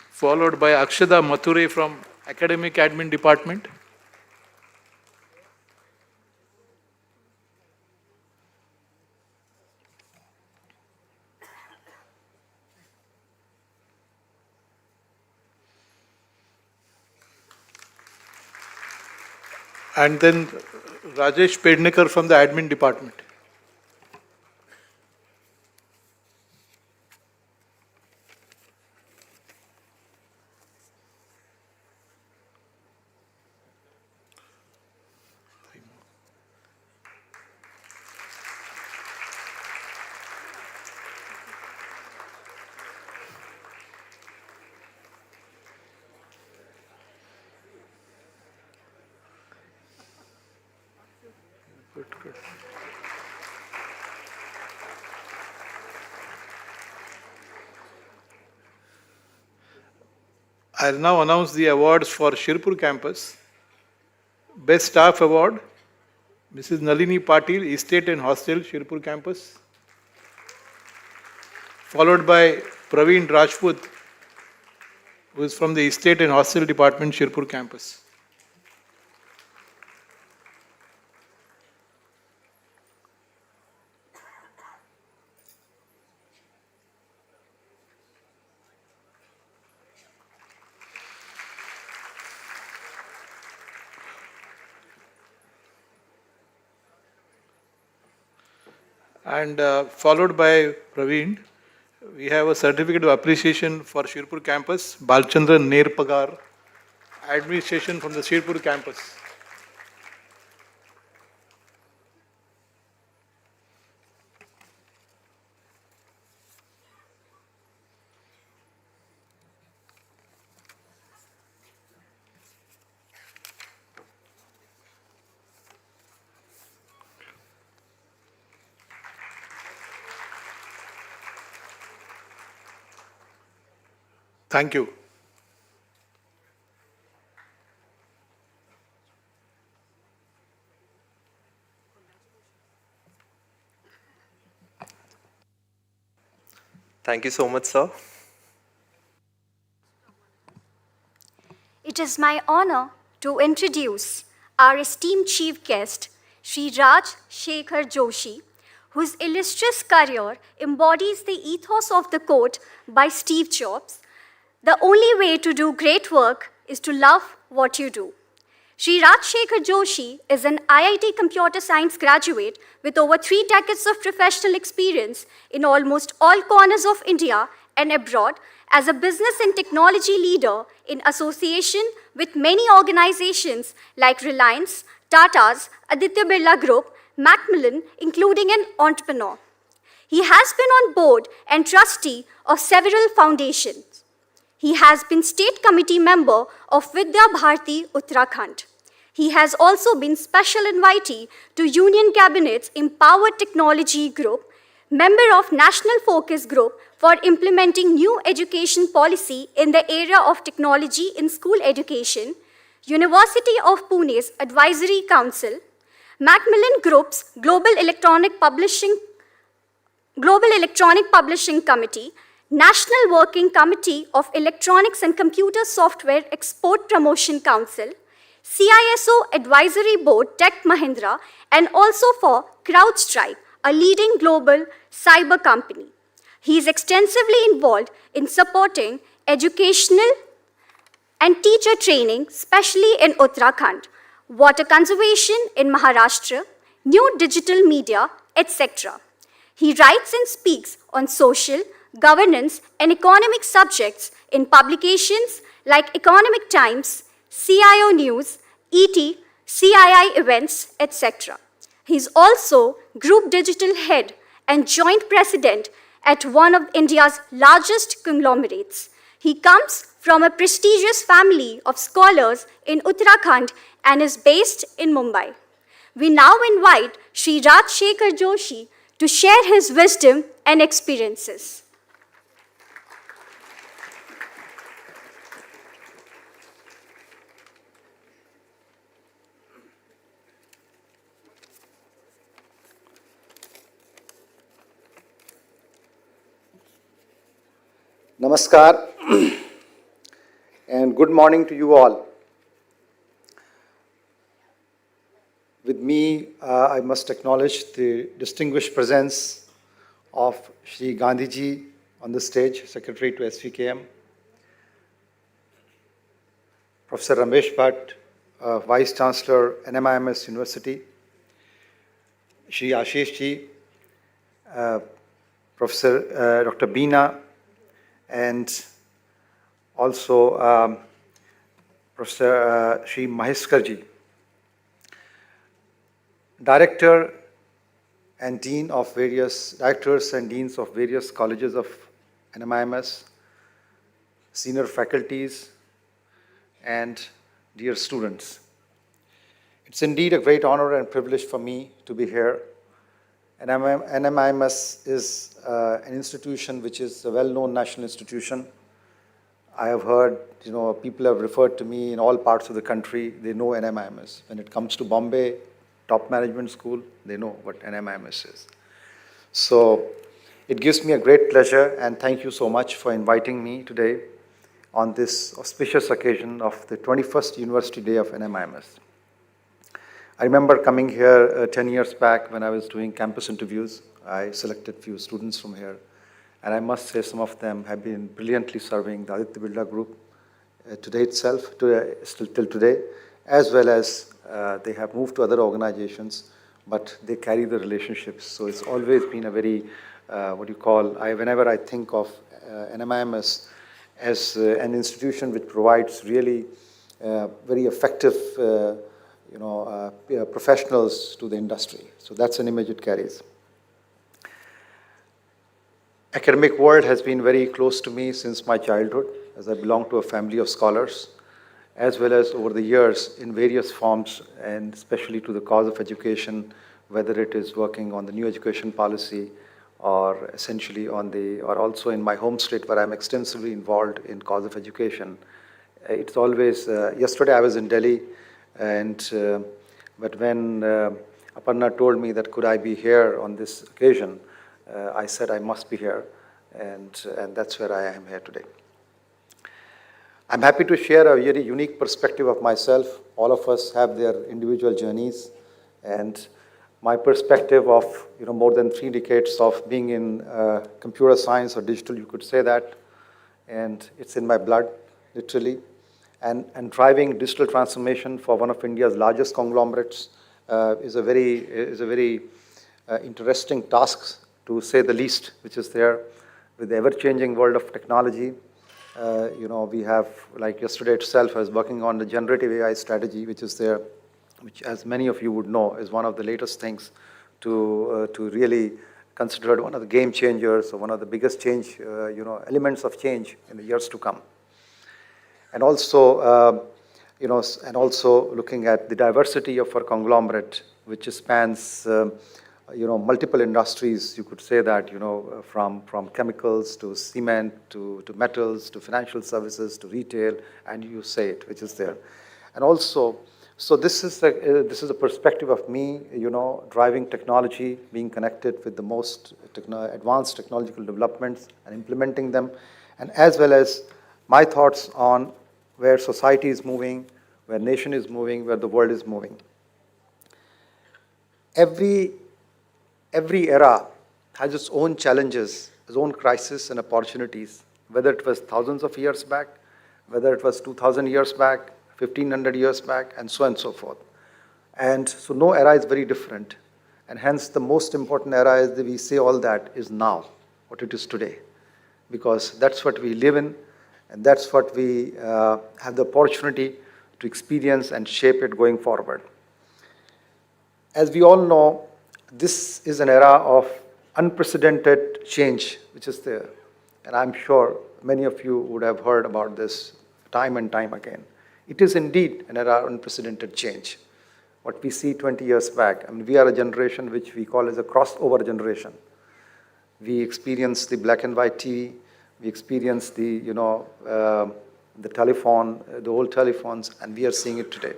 Followed by Akshada Mathur from academic admin department. And then Rajesh Pednekar from the admin department. Good. I'll now announce the awards for Shirpur campus. Best Staff Award, Mrs. Nalini Patil, Estate and Hostel, Shirpur campus. Followed by Praveen Rajput, who is from the Estate and Hostel Department, Shirpur campus. And followed by Praveen, we have a certificate of appreciation for Shirpur campus, Balchandran Nerpagar, administration from the Shirpur campus. Thank you. Thank you so much, sir. It is my honor to introduce our esteemed chief guest, Shri Raj Shekhar Joshi, whose illustrious career embodies the ethos of the quote by Steve Jobs, "The only way to do great work is to love what you do." Shri Raj Shekhar Joshi is an IIT Computer Science graduate with over 3 decades of professional experience in almost all corners of India and abroad as a business and technology leader in association with many organizations like Reliance, Tata's, Aditya Birla Group, Macmillan, including an entrepreneur. He has been on board and trustee of several foundations. He has been state committee member of Vidya Bharati Uttarakhand. He has also been special invitee to Union Cabinet's Empowered Technology Group, member of National Focus Group for implementing new education policy in the area of technology in school education, University of Pune's Advisory Council, Macmillan Group's Global Electronic Publishing Committee, National Working Committee of Electronics and Computer Software Export Promotion Council, CISO Advisory Board Tech Mahindra, and also for CrowdStrike, a leading global cyber company. He is extensively involved in supporting educational and teacher training, especially in Uttarakhand, water conservation in Maharashtra, new digital media, etc. He writes and speaks on social, governance, and economic subjects in publications like Economic Times, CIO News, ET, CII Events, etc. He is also Group Digital Head and Joint President at one of India's largest conglomerates. He comes from a prestigious family of scholars in Uttarakhand and is based in Mumbai. We now invite Shri SHEKHAR Joshi to share his wisdom and experiences. Namaskar and good morning to you all. With me, I must acknowledge the distinguished presence of Shri Gandhiji on the stage, Secretary to SVKM, Professor Ramesh Bhatt, Vice Chancellor, NMIMS University, Shri Ashish Ji, Professor Dr. Beena, and also Professor Shri Maheskarji, Directors and Deans of various colleges of NMIMS, senior faculties, and dear students. It's indeed a great honor and privilege for me to be here. NMIMS is an institution which is a well-known national institution. I have heard, people have referred to me in all parts of the country. They know NMIMS. When it comes to Bombay, top management school, they know what NMIMS is. So it gives me a great pleasure, and thank you so much for inviting me today on this auspicious occasion of the 21st University Day of NMIMS. I remember coming here 10 years back when I was doing campus interviews. I selected few students from here, and I must say some of them have been brilliantly serving the Aditya Birla Group today itself, still till today, as well as they have moved to other organizations, but they carry the relationships. So it's always been a very, whenever I think of NMIMS as an institution which provides really very effective professionals to the industry. So that's an image it carries. Academic world has been very close to me since my childhood, as I belong to a family of scholars, as well as over the years in various forms, and especially to the cause of education, whether it is working on the new education policy or essentially or also in my home state where I'm extensively involved in cause of education. It's always, yesterday I was in Delhi, but when Aparna told me that could I be here on this occasion, I said I must be here, and that's where I am here today. I'm happy to share a very unique perspective of myself. All of us have their individual journeys, and my perspective of more than 3 decades of being in computer science or digital, you could say that, and it's in my blood, literally. And driving digital transformation for one of India's largest conglomerates is a very interesting task, to say the least, which is there with the ever-changing world of technology. We have, like yesterday itself, I was working on the generative AI strategy, which is there which, as many of you would know, is one of the latest things to really considered one of the game changers or one of the biggest change, elements of change in the years to come. And also, and also looking at the diversity of our conglomerate, which spans, multiple industries. You could say that, from chemicals to cement to metals to financial services to retail, and you say it, which is there. And also, so this is a perspective of me, driving technology, being connected with the most advanced technological developments and implementing them, and as well as my thoughts on where society is moving, where nation is moving, where the world is moving. Every era has its own challenges, its own crises and opportunities, whether it was thousands of years back, whether it was 2,000 years back, 1,500 years back, and so on and so forth. And so no era is very different. And hence the most important era is that we say all that is now, what it is today. Because that's what we live in, and that's what we have the opportunity to experience and shape it going forward. As we all know, this is an era of unprecedented change, which is there. And I'm sure many of you would have heard about this time and time again. It is indeed an era of unprecedented change. What we see 20 years back, we are a generation which we call as a crossover generation. We experienced the black and white TV, we experienced the, the telephone, the old telephones, and we are seeing it today.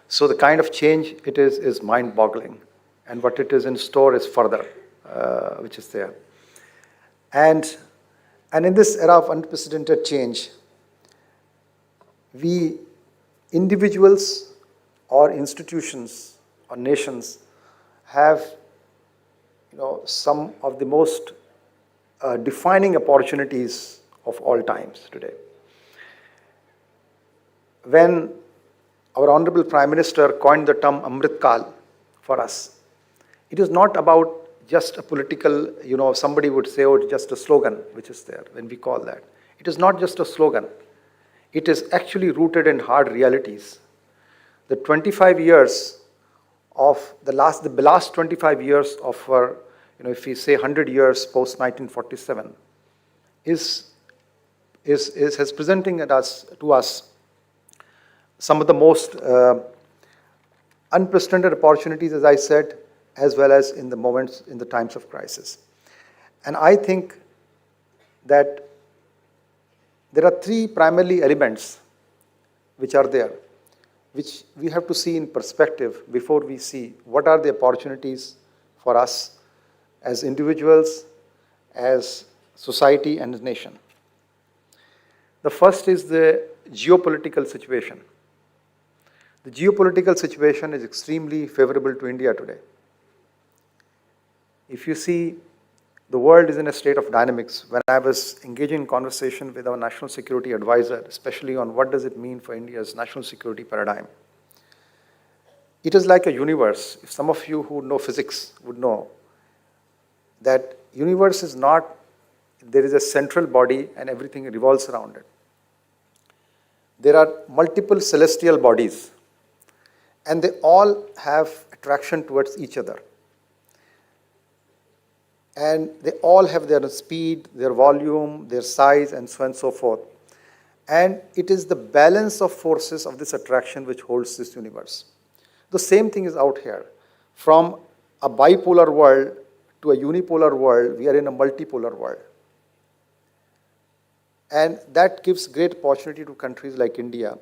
So the kind of change it is mind-boggling. And what it is in store is further, which is there. And in this era of unprecedented change, we individuals or institutions or nations have some of the most defining opportunities of all times today. When our Honorable Prime Minister coined the term Amrit Kal for us, it is not about just a political, somebody would say, oh, it's just a slogan, which is there when we call that. It is not just a slogan. It is actually rooted in hard realities. The 25 years of the last 25 years of our, if we say 100 years post 1947, has presenting to us some of the most unprecedented opportunities, as I said, as well as in the moments, in the times of crisis. And I think that there are three primarily elements which are there, which we have to see in perspective before we see what are the opportunities for us as individuals, as society and as nation. The first is the geopolitical situation. The geopolitical situation is extremely favorable to India today. If you see, the world is in a state of dynamics. When I was engaging in conversation with our national security advisor, especially on what does it mean for India's national security paradigm, it is like a universe. If some of you who know physics would know that universe is not, there is a central body and everything revolves around it. There are multiple celestial bodies, and they all have attraction towards each other. And they all have their speed, their volume, their size, and so on and so forth. And it is the balance of forces of this attraction which holds this universe. The same thing is out here. From a bipolar world to a unipolar world, we are in a multipolar world. And that gives great opportunity to countries like India,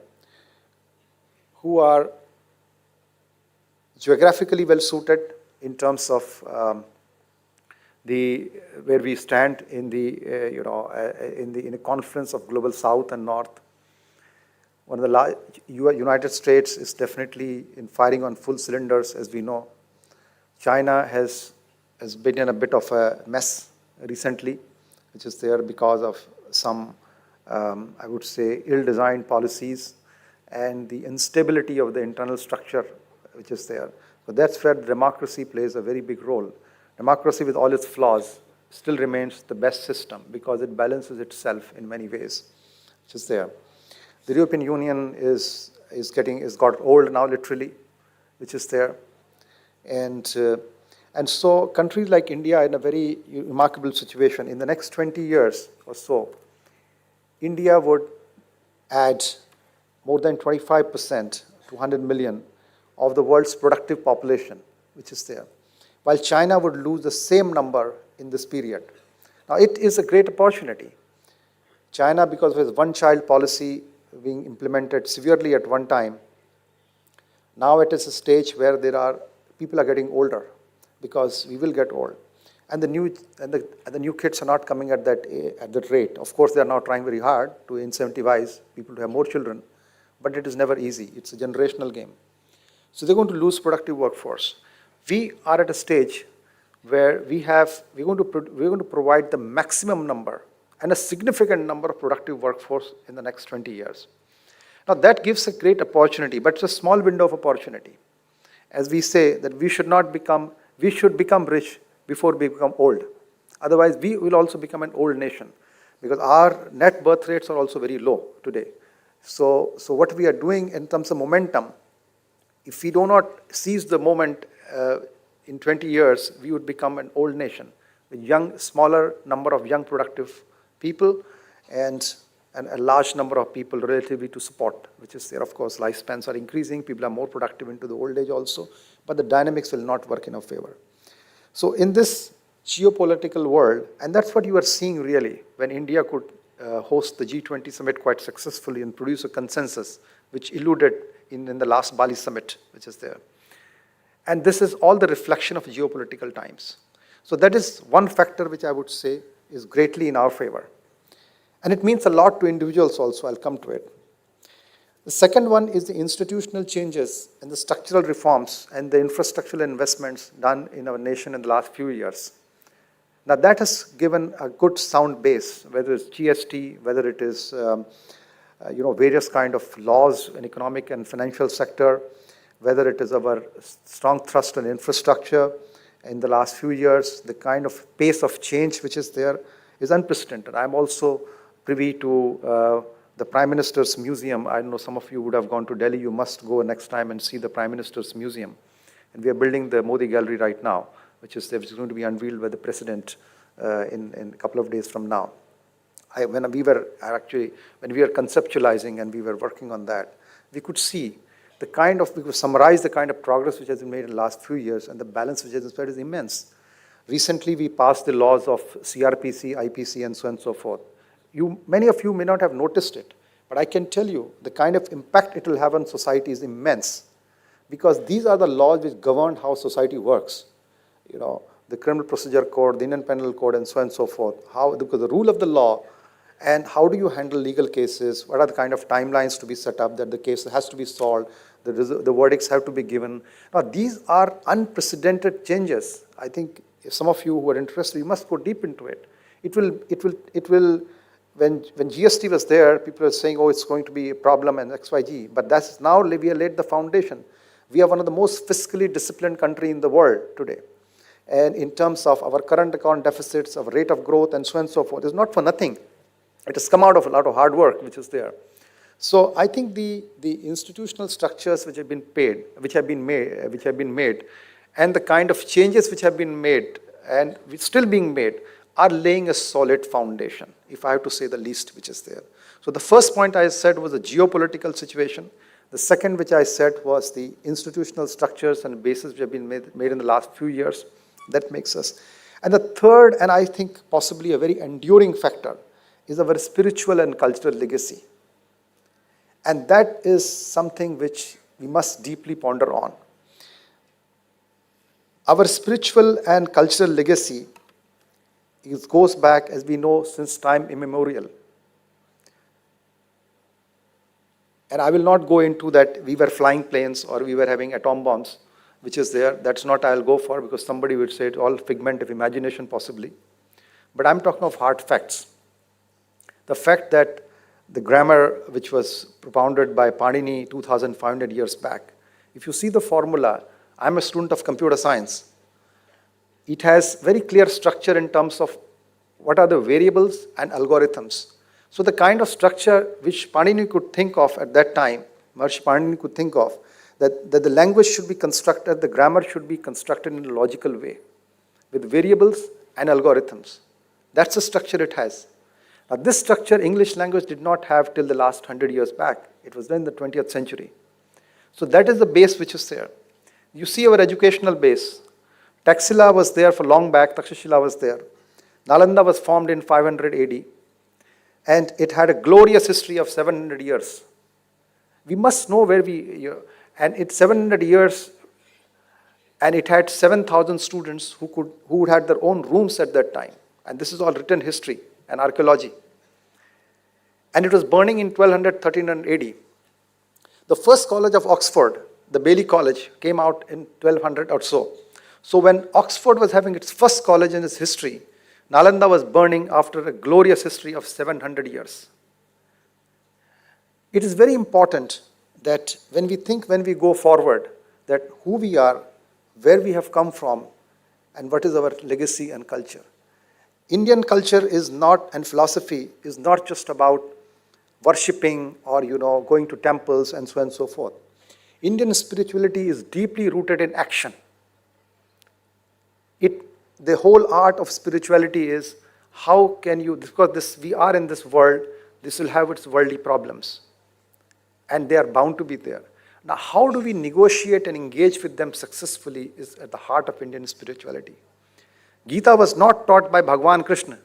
who are geographically well suited in terms of where we stand in in a confluence of global South and North. One of the United States is definitely firing on full cylinders, as we know. China has been in a bit of a mess recently, which is there because of some, I would say, ill-designed policies and the instability of the internal structure, which is there. But that's where democracy plays a very big role. Democracy, with all its flaws, still remains the best system because it balances itself in many ways, which is there. The European Union is got old now literally, which is there. And so countries like India are in a very remarkable situation. In the next 20 years or so, India would add more than 25% to 100 million of the world's productive population, which is there, while China would lose the same number in this period. Now, it is a great opportunity. China, because of its one-child policy being implemented severely at one time, now it is a stage where people are getting older, because we will get old, and the new kids are not coming at that rate. Of course, they are now trying very hard to incentivize people to have more children, but it is never easy. It's a generational game. So they're going to lose productive workforce. We are at a stage where we're going to provide the maximum number and a significant number of productive workforce in the next 20 years. Now that gives a great opportunity, but it's a small window of opportunity. As we say that we should become rich before we become old. Otherwise, we will also become an old nation, because our net birth rates are also very low today. So what we are doing in terms of momentum, if we do not seize the moment in 20 years, we would become an old nation with smaller number of young productive people and a large number of people relatively to support, which is there. Of course, lifespans are increasing, people are more productive into the old age also, but the dynamics will not work in our favor. So in this geopolitical world, and that's what you are seeing really, when India could host the G20 summit quite successfully and produce a consensus, which eluded in the last Bali summit, which is there. And this is all the reflection of geopolitical times. So that is one factor which I would say is greatly in our favor. And it means a lot to individuals also, I'll come to it. The second one is the institutional changes and the structural reforms and the infrastructural investments done in our nation in the last few years. Now that has given a good sound base, whether it's GST, whether it is various kind of laws in economic and financial sector, whether it is our strong thrust on infrastructure in the last few years, the kind of pace of change which is there is unprecedented. I'm also privy to the Prime Minister's Museum. I know some of you would have gone to Delhi. You must go next time and see the Prime Minister's Museum. And we are building the Modi Gallery right now, which is going to be unveiled by the President in a couple of days from now. When we were conceptualizing and we were working on that, we could see we could summarize the kind of progress which has been made in the last few years, and the balance which has been spread is immense. Recently, we passed the laws of CRPC, IPC, and so on and so forth. Many of you may not have noticed it, but I can tell you the kind of impact it will have on society is immense, because these are the laws which govern how society works. The Criminal Procedure Code, the Indian Penal Code, and so on and so forth. Because the rule of the law, and how do you handle legal cases? What are the kind of timelines to be set up that the case has to be solved? The verdicts have to be given. Now, these are unprecedented changes. I think if some of you who are interested, you must go deep into it. It will. When GST was there, people were saying, oh, it's going to be a problem and XYG. But that's now we have laid the foundation. We are one of the most fiscally disciplined country in the world today. And in terms of our current account deficits, our rate of growth, and so on and so forth, it's not for nothing. It has come out of a lot of hard work, which is there. So I think the institutional structures which have been made, and the kind of changes which have been made and still being made are laying a solid foundation, if I have to say the least, which is there. So the first point I said was the geopolitical situation. The second which I said was the institutional structures and bases which have been made in the last few years. That makes us. And the third, and I think possibly a very enduring factor, is our spiritual and cultural legacy. And that is something which we must deeply ponder on. Our spiritual and cultural legacy goes back, as we know, since time immemorial. And I will not go into that we were flying planes or we were having atom bombs, which is there. That's not I'll go for, because somebody would say it's all figment of imagination possibly. But I'm talking of hard facts. The fact that the grammar which was propounded by Panini 2,500 years back, if you see the formula, I'm a student of computer science. It has very clear structure in terms of what are the variables and algorithms. So the kind of structure which Panini could think of at that time Maharishi Panini could think of, that the language should be constructed, the grammar should be constructed in a logical way, with variables and algorithms. That's the structure it has. Now, this structure English language did not have till the last 100 years back. It was done in the 20th century. So that is the base which is there. You see our educational base. Taxila was there for long back, Takshashila was there. Nalanda was formed in 500 AD, and it had a glorious history of 700 years. We must know where and it's 700 years, and it had 7,000 students who had their own rooms at that time. And this is all written history and archaeology. And it was burning in 1200, 1300 AD. The first college of Oxford, the Bailey College, came out in 1200 or so. So when Oxford was having its first college in its history, Nalanda was burning after a glorious history of 700 years. It is very important that when we go forward, that who we are, where we have come from, and what is our legacy and culture. Indian culture is not, and philosophy is not just about worshipping or, going to temples and so on and so forth. Indian spirituality is deeply rooted in action. The whole art of spirituality is how can you, because we are in this world, this will have its worldly problems. And they are bound to be there. Now, how do we negotiate and engage with them successfully is at the heart of Indian spirituality. Gita was not taught by Bhagwan Krishna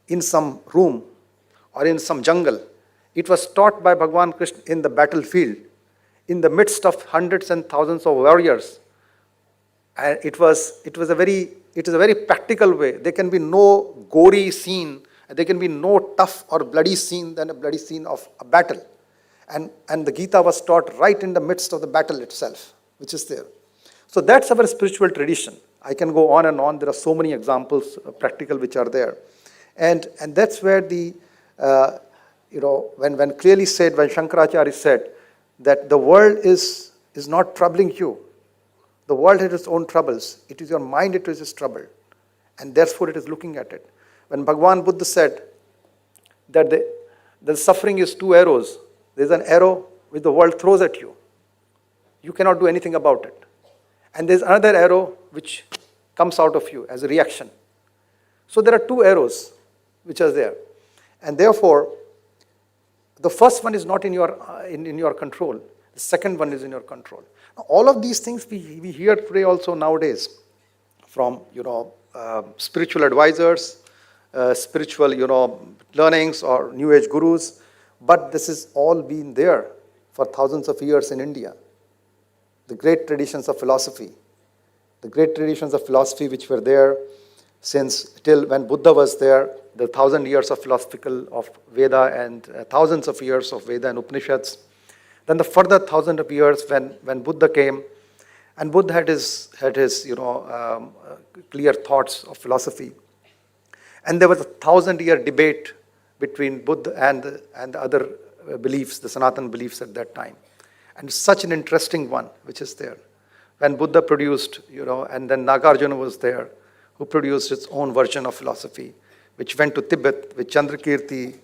in some room or in some jungle. It was taught by Bhagwan Krishna in the battlefield, in the midst of hundreds and thousands of warriors. And it is a very practical way. There can be no gory scene, there can be no tough or bloody scene than a bloody scene of a battle. And the Gita was taught right in the midst of the battle itself, which is there. So that's our spiritual tradition. I can go on and on. There are so many examples, practical, which are there. And that's where when clearly said, when Shankaracharya said that the world is not troubling you. The world has its own troubles. It is your mind which is troubled. And therefore it is looking at it. When Bhagwan Buddha said that the suffering is two arrows. There is an arrow which the world throws at you. You cannot do anything about it. And there is another arrow which comes out of you as a reaction. So there are two arrows which are there. And therefore, the first one is not in your control. The second one is in your control. Now, all of these things we hear today also nowadays from spiritual advisors, spiritual learnings or new age gurus. But this has all been there for thousands of years in India. The great traditions of philosophy. The great traditions of philosophy which were there since till when Buddha was there, the 1,000 years of philosophical of Veda and thousands of years of Veda and Upanishads. Then the further 1,000 of years when Buddha came, and Buddha had his clear thoughts of philosophy. And there was a 1,000-year debate between Buddha and the other beliefs, the Sanatana beliefs at that time. And such an interesting one, which is there. When Buddha produced, and then Nagarjuna was there, who produced its own version of philosophy, which went to Tibet, which Chandrakirti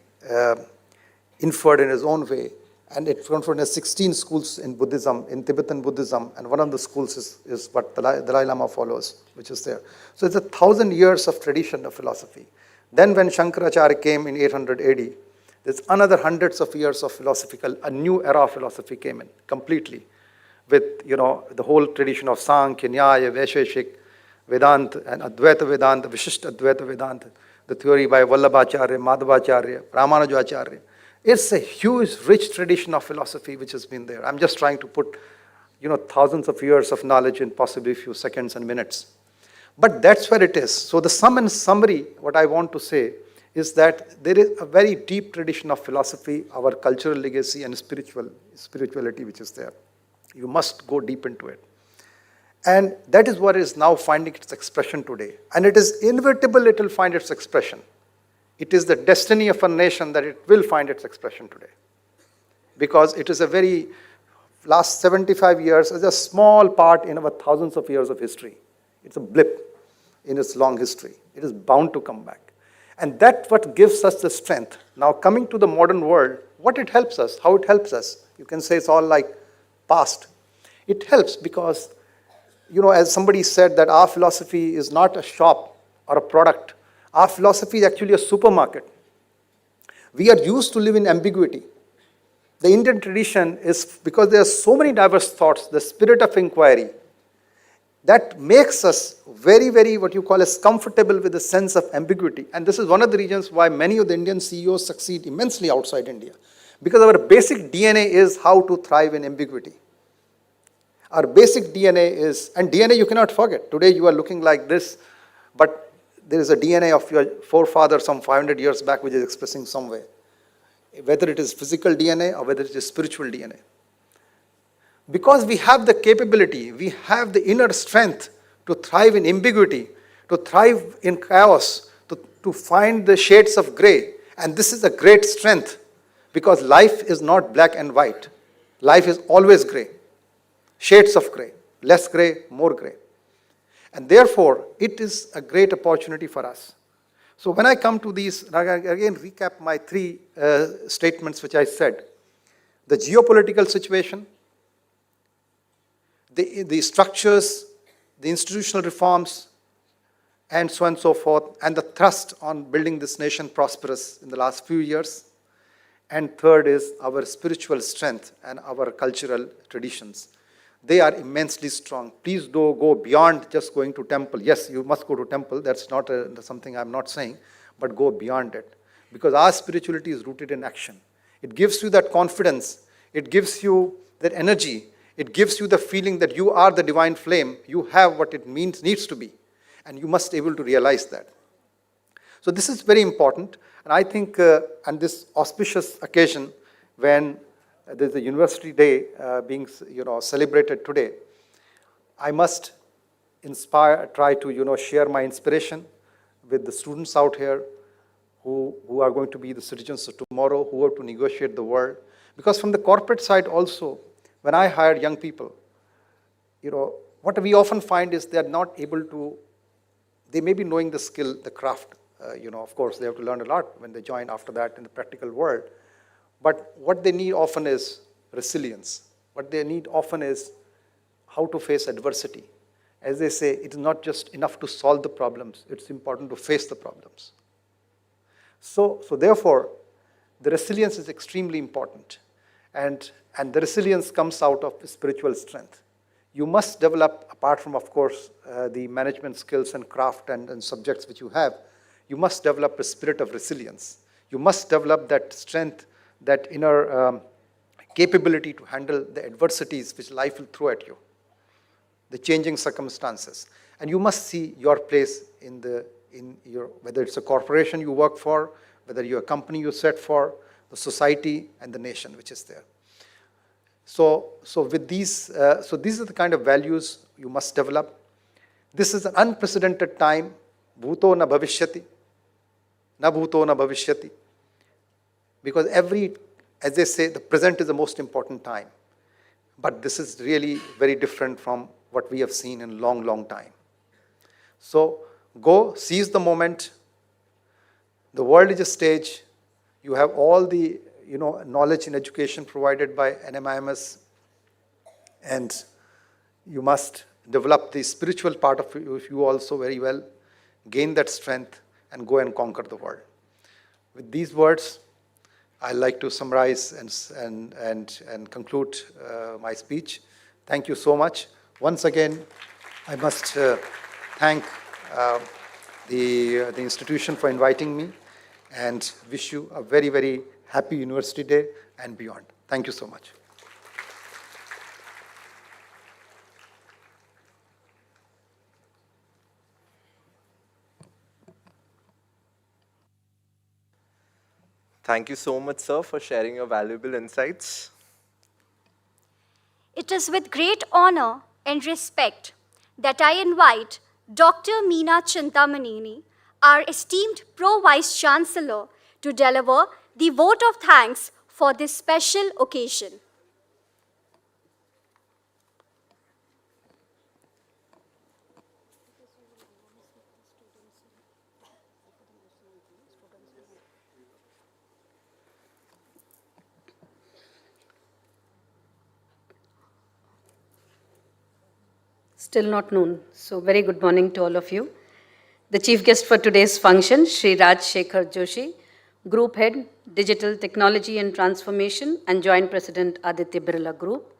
inferred in his own way. And it confronted 16 schools in Buddhism, in Tibetan Buddhism, and one of the schools is what Dalai Lama follows, which is there. So it's 1,000 years of tradition of philosophy. Then when Shankaracharya came in 800 AD, there's another hundreds of years of a new era of philosophy came in, completely, with, the whole tradition of Sankhya, Nyaya, Vaisheshik, Vedanta, and Advaita Vedanta, Vishishta Advaita Vedanta, the theory by Vallabhacharya, Madhavacharya, Ramanujacharya. It's a huge, rich tradition of philosophy which has been there. I'm just trying to put, thousands of years of knowledge in possibly a few seconds and minutes. But that's where it is. So the sum and summary, what I want to say, is that there is a very deep tradition of philosophy, our cultural legacy and spirituality which is there. You must go deep into it. And that is what is now finding its expression today. And it is inevitable it will find its expression. It is the destiny of a nation that it will find its expression today. Because it is a very, last 75 years is a small part in our thousands of years of history. It's a blip in its long history. It is bound to come back. And that's what gives us the strength. Now coming to the modern world, what it helps us, how it helps us, You can say it's all like past. It helps because, as somebody said, that our philosophy is not a shop or a product. Our philosophy is actually a supermarket. We are used to live in ambiguity. The Indian tradition is, because there are so many diverse thoughts, the spirit of inquiry, that makes us very, very, what you call as comfortable with the sense of ambiguity. And this is one of the reasons why many of the Indian CEOs succeed immensely outside India. Because our basic DNA is how to thrive in ambiguity. Our basic DNA is, and DNA you cannot forget. Today you are looking like this, but there is a DNA of your forefather some 500 years back which is expressing some way. Whether it is physical DNA or whether it is spiritual DNA. Because we have the capability, we have the inner strength to thrive in ambiguity, to thrive in chaos, to find the shades of gray. And this is a great strength because life is not black and white. Life is always gray. Shades of gray. Less gray, more gray. And therefore, it is a great opportunity for us. So when I come to these, I again recap my three statements which I said. The geopolitical situation, the structures, the institutional reforms, and so on and so forth, and the thrust on building this nation prosperous in the last few years. And third is our spiritual strength and our cultural traditions. They are immensely strong. Please do go beyond just going to temple. Yes, you must go to temple. That's not something I'm not saying, but go beyond it. Because our spirituality is rooted in action. It gives you that confidence. It gives you that energy. It gives you the feeling that you are the divine flame. You have what it needs to be. And you must be able to realize that. So this is very important. And I think on this auspicious occasion when there's a university day being celebrated today, I must try to share my inspiration with the students out here who are going to be the citizens of tomorrow, who are to negotiate the world. Because from the corporate side also, when I hire young people, what we often find is they're not able to, they may be knowing the skill, the craft. Of course, they have to learn a lot when they join after that in the practical world. But what they need often is resilience. What they need often is how to face adversity. As they say, it is not just enough to solve the problems, it's important to face the problems. So therefore, the resilience is extremely important. And the resilience comes out of spiritual strength. You must develop, apart from, of course, the management skills and craft and subjects which you have, you must develop a spirit of resilience. You must develop that strength, that inner capability to handle the adversities which life will throw at you, the changing circumstances. And you must see your place in your, whether it's a corporation you work for, whether you're a company you set for, the society and the nation which is there. So with these, these are the kind of values you must develop. This is an unprecedented time. Bhuto na bhavishyati. Na bhuto na bhavishyati. Because as they say, the present is the most important time. But this is really very different from what we have seen in a long, long time. So go, seize the moment. The world is a stage. You have all the knowledge and education provided by NMIMS. And you must develop the spiritual part of you also very well. Gain that strength and go and conquer the world. With these words, I'd like to summarize and conclude my speech. Thank you so much. Once again, I must thank the institution for inviting me and wish you a very, very happy University Day and beyond. Thank you so much. Thank you so much, sir, for sharing your valuable insights. It is with great honor and respect that I invite Dr. Meena Chintamaneni, our esteemed Pro-Vice Chancellor, to deliver the vote of thanks for this special occasion. Still not noon. So very good morning to all of you. The chief guest for today's function, Shri SHEKHAR Joshi, Group Head, Digital Technology and Transformation, and Joint President, Aditya Birla Group.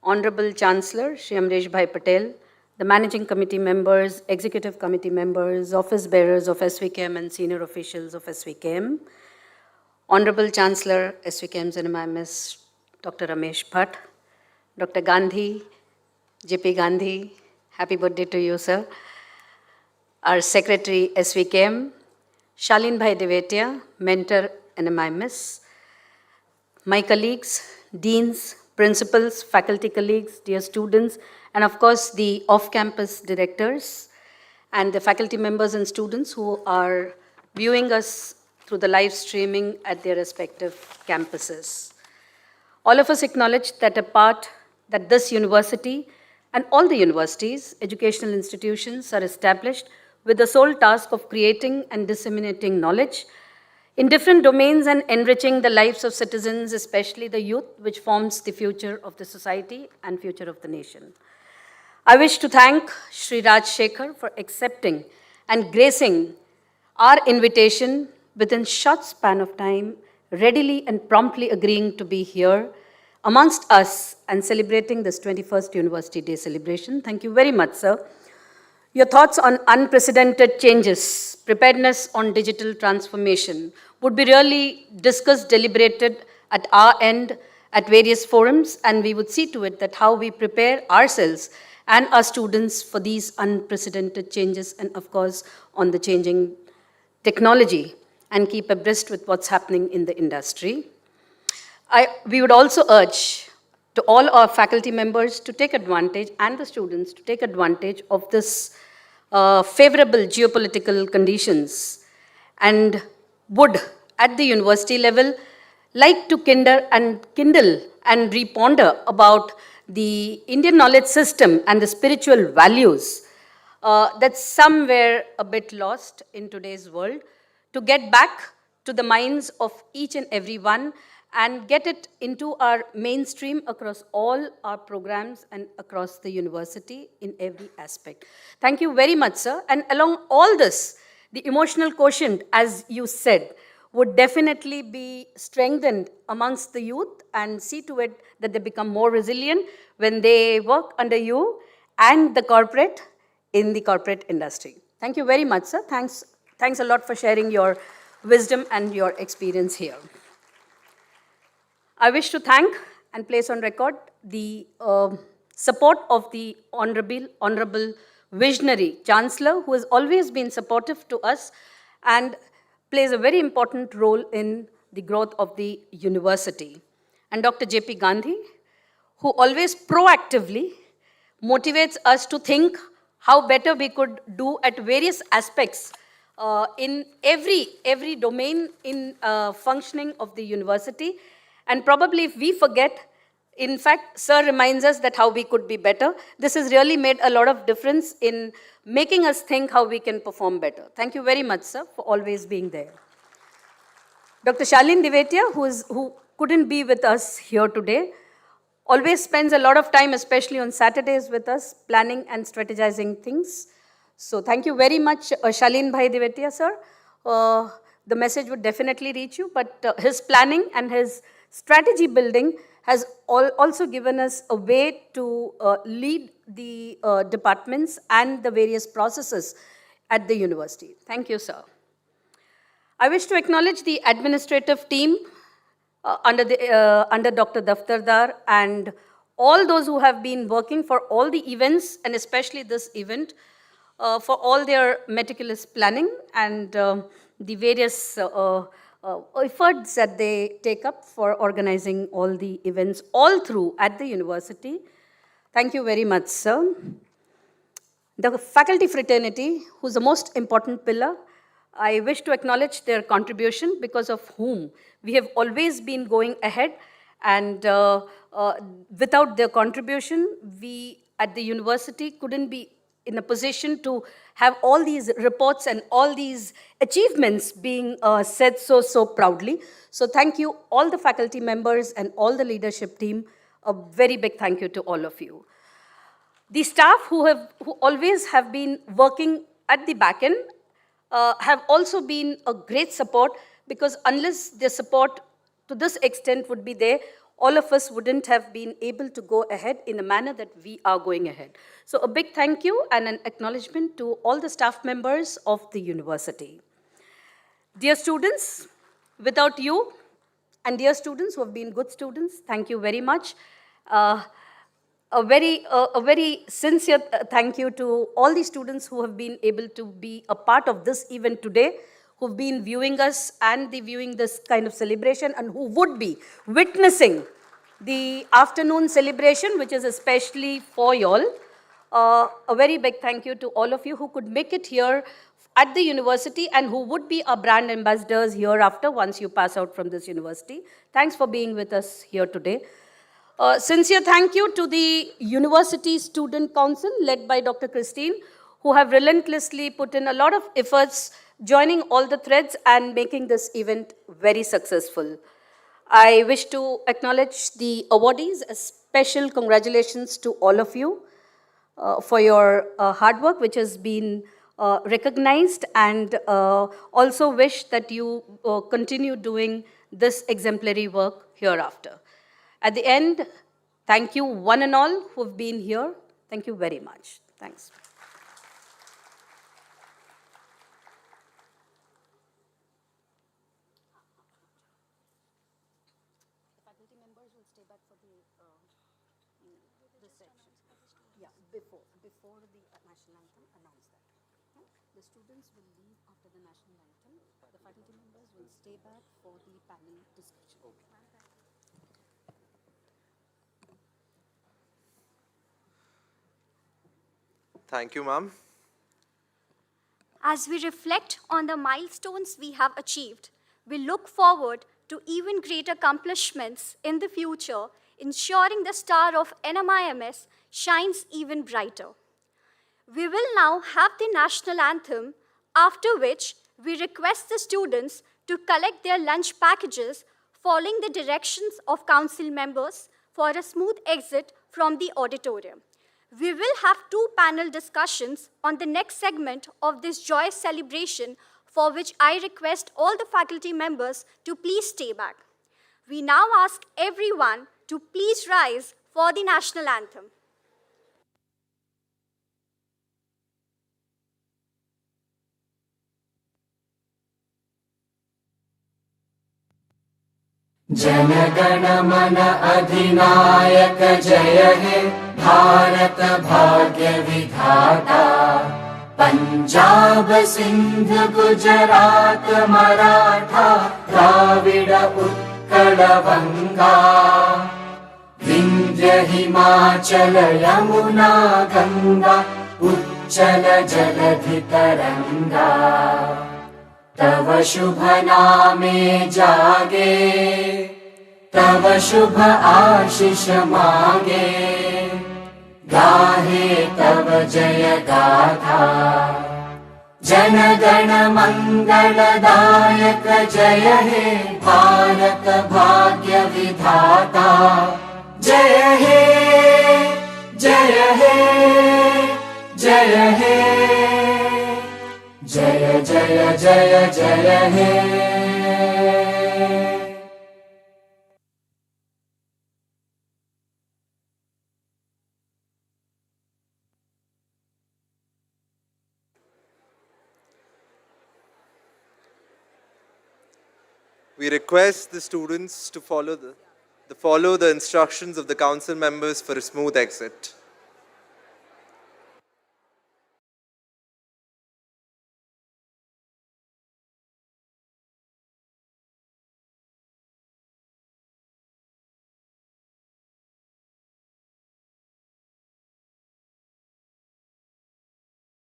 Honorable Chancellor, Shri Amresh Bhai Patel, the Managing Committee members, Executive Committee members, Office Bearers of SVKM and Senior Officials of SVKM. Honorable Chancellor, SVKM's NMIMS, Dr. Ramesh Bhatt, Dr. Gandhi, JP Gandhi, happy birthday to you, sir. Our Secretary, SVKM, Shalin Bhai Devetia, Mentor, NMIMS, my colleagues, deans, principals, faculty colleagues, dear students, and of course the off-campus directors and the faculty members and students who are viewing us through the live streaming at their respective campuses. All of us acknowledge that that this university and all the universities, educational institutions are established with the sole task of creating and disseminating knowledge in different domains and enriching the lives of citizens, especially the youth, which forms the future of the society and future of the nation. I wish to thank Shri SHEKHAR for accepting and gracing our invitation within short span of time, readily and promptly agreeing to be here amongst us and celebrating this 21st University Day celebration. Thank you very much, sir. Your thoughts on unprecedented changes, preparedness on digital transformation would be really discussed, deliberated at our end at various forums, and we would see to it that how we prepare ourselves and our students for these unprecedented changes and of course on the changing technology and keep abreast with what's happening in the industry. We would also urge to all our faculty members to take advantage and the students to take advantage of this favorable geopolitical conditions and would at the university level like to kindle and reponder about the Indian knowledge system and the spiritual values that some were a bit lost in today's world, to get back to the minds of each and every one and get it into our mainstream across all our programs and across the university in every aspect. Thank you very much, sir. And along all this, the emotional quotient, as you said, would definitely be strengthened amongst the youth and see to it that they become more resilient when they work under you and the corporate in the corporate industry. Thank you very much, sir. Thanks a lot for sharing your wisdom and your experience here. I wish to thank and place on record the support of the Honorable Visionary Chancellor, who has always been supportive to us and plays a very important role in the growth of the university. And Dr. JP Gandhi, who always proactively motivates us to think how better we could do at various aspects in every domain in functioning of the university. And probably if we forget, in fact, sir reminds us that how we could be better. This has really made a lot of difference in making us think how we can perform better. Thank you very much, sir, for always being there. Dr. Shalin Devetia, who couldn't be with us here today, always spends a lot of time, especially on Saturdays with us, planning and strategizing things. So thank you very much, Shalin Bhai Devetia, sir. The message would definitely reach you, but his planning and his strategy building has also given us a way to lead the departments and the various processes at the university. Thank you, sir. I wish to acknowledge the administrative team under Dr. Daftardar and all those who have been working for all the events and especially this event for all their meticulous planning and the various efforts that they take up for organizing all the events all through at the university. Thank you very much, sir. The faculty fraternity, who's the most important pillar, I wish to acknowledge their contribution because of whom we have always been going ahead, and without their contribution, we at the university couldn't be in a position to have all these reports and all these achievements being said so proudly. So thank you, all the faculty members and all the leadership team. A very big thank you to all of you. The staff who always have been working at the back end have also been a great support, because unless their support to this extent would be there, all of us wouldn't have been able to go ahead in the manner that we are going ahead. So a big thank you and an acknowledgement to all the staff members of the university. Dear students, without you, and dear students who have been good students, thank you very much. A very sincere thank you to all the students who have been able to be a part of this event today, who've been viewing us and viewing this kind of celebration, and who would be witnessing the afternoon celebration, which is especially for y'all. A very big thank you to all of you who could make it here at the university and who would be our brand ambassadors hereafter once you pass out from this university. Thanks for being with us here today. Sincere thank you to the University Student Council led by Dr. Christine, who have relentlessly put in a lot of efforts, joining all the threads and making this event very successful. I wish to acknowledge the awardees. A special congratulations to all of you for your hard work, which has been recognized, and also wish that you continue doing this exemplary work hereafter. At the end, thank you one and all who have been here. Thank you very much. Thanks. Faculty members will stay back for this section. Yeah, before the national anthem, announce that. The students will leave after the national anthem. The faculty members will stay back for the panel discussion. Okay. Thank you, ma'am. As we reflect on the milestones we have achieved, we look forward to even greater accomplishments in the future, ensuring the star of NMIMS shines even brighter. We will now have the national anthem, after which we request the students to collect their lunch packages following the directions of council members for a smooth exit from the auditorium. We will have 2 panel discussions on the next segment of this joyous celebration, for which I request all the faculty members to please stay back. We now ask everyone to please rise for the national anthem. जनगण मन अधिनायक जय हे भारत भाग्य विधाता पंजाब सिंध गुजरात मराठा द्राविड उत्कल बंगा विंध्य हिमाचल यमुना गंगा उच्चल जलधि तरंगा तव शुभ नामे जागे तव शुभ आशीष मांगे गाहे तव जय गाथा जन गण मंगलदायक जय हे भारत भाग्य विधाता जय हे जय हे जय हे जय जय जय जय हे We request the students to follow the instructions of the council members for a smooth exit.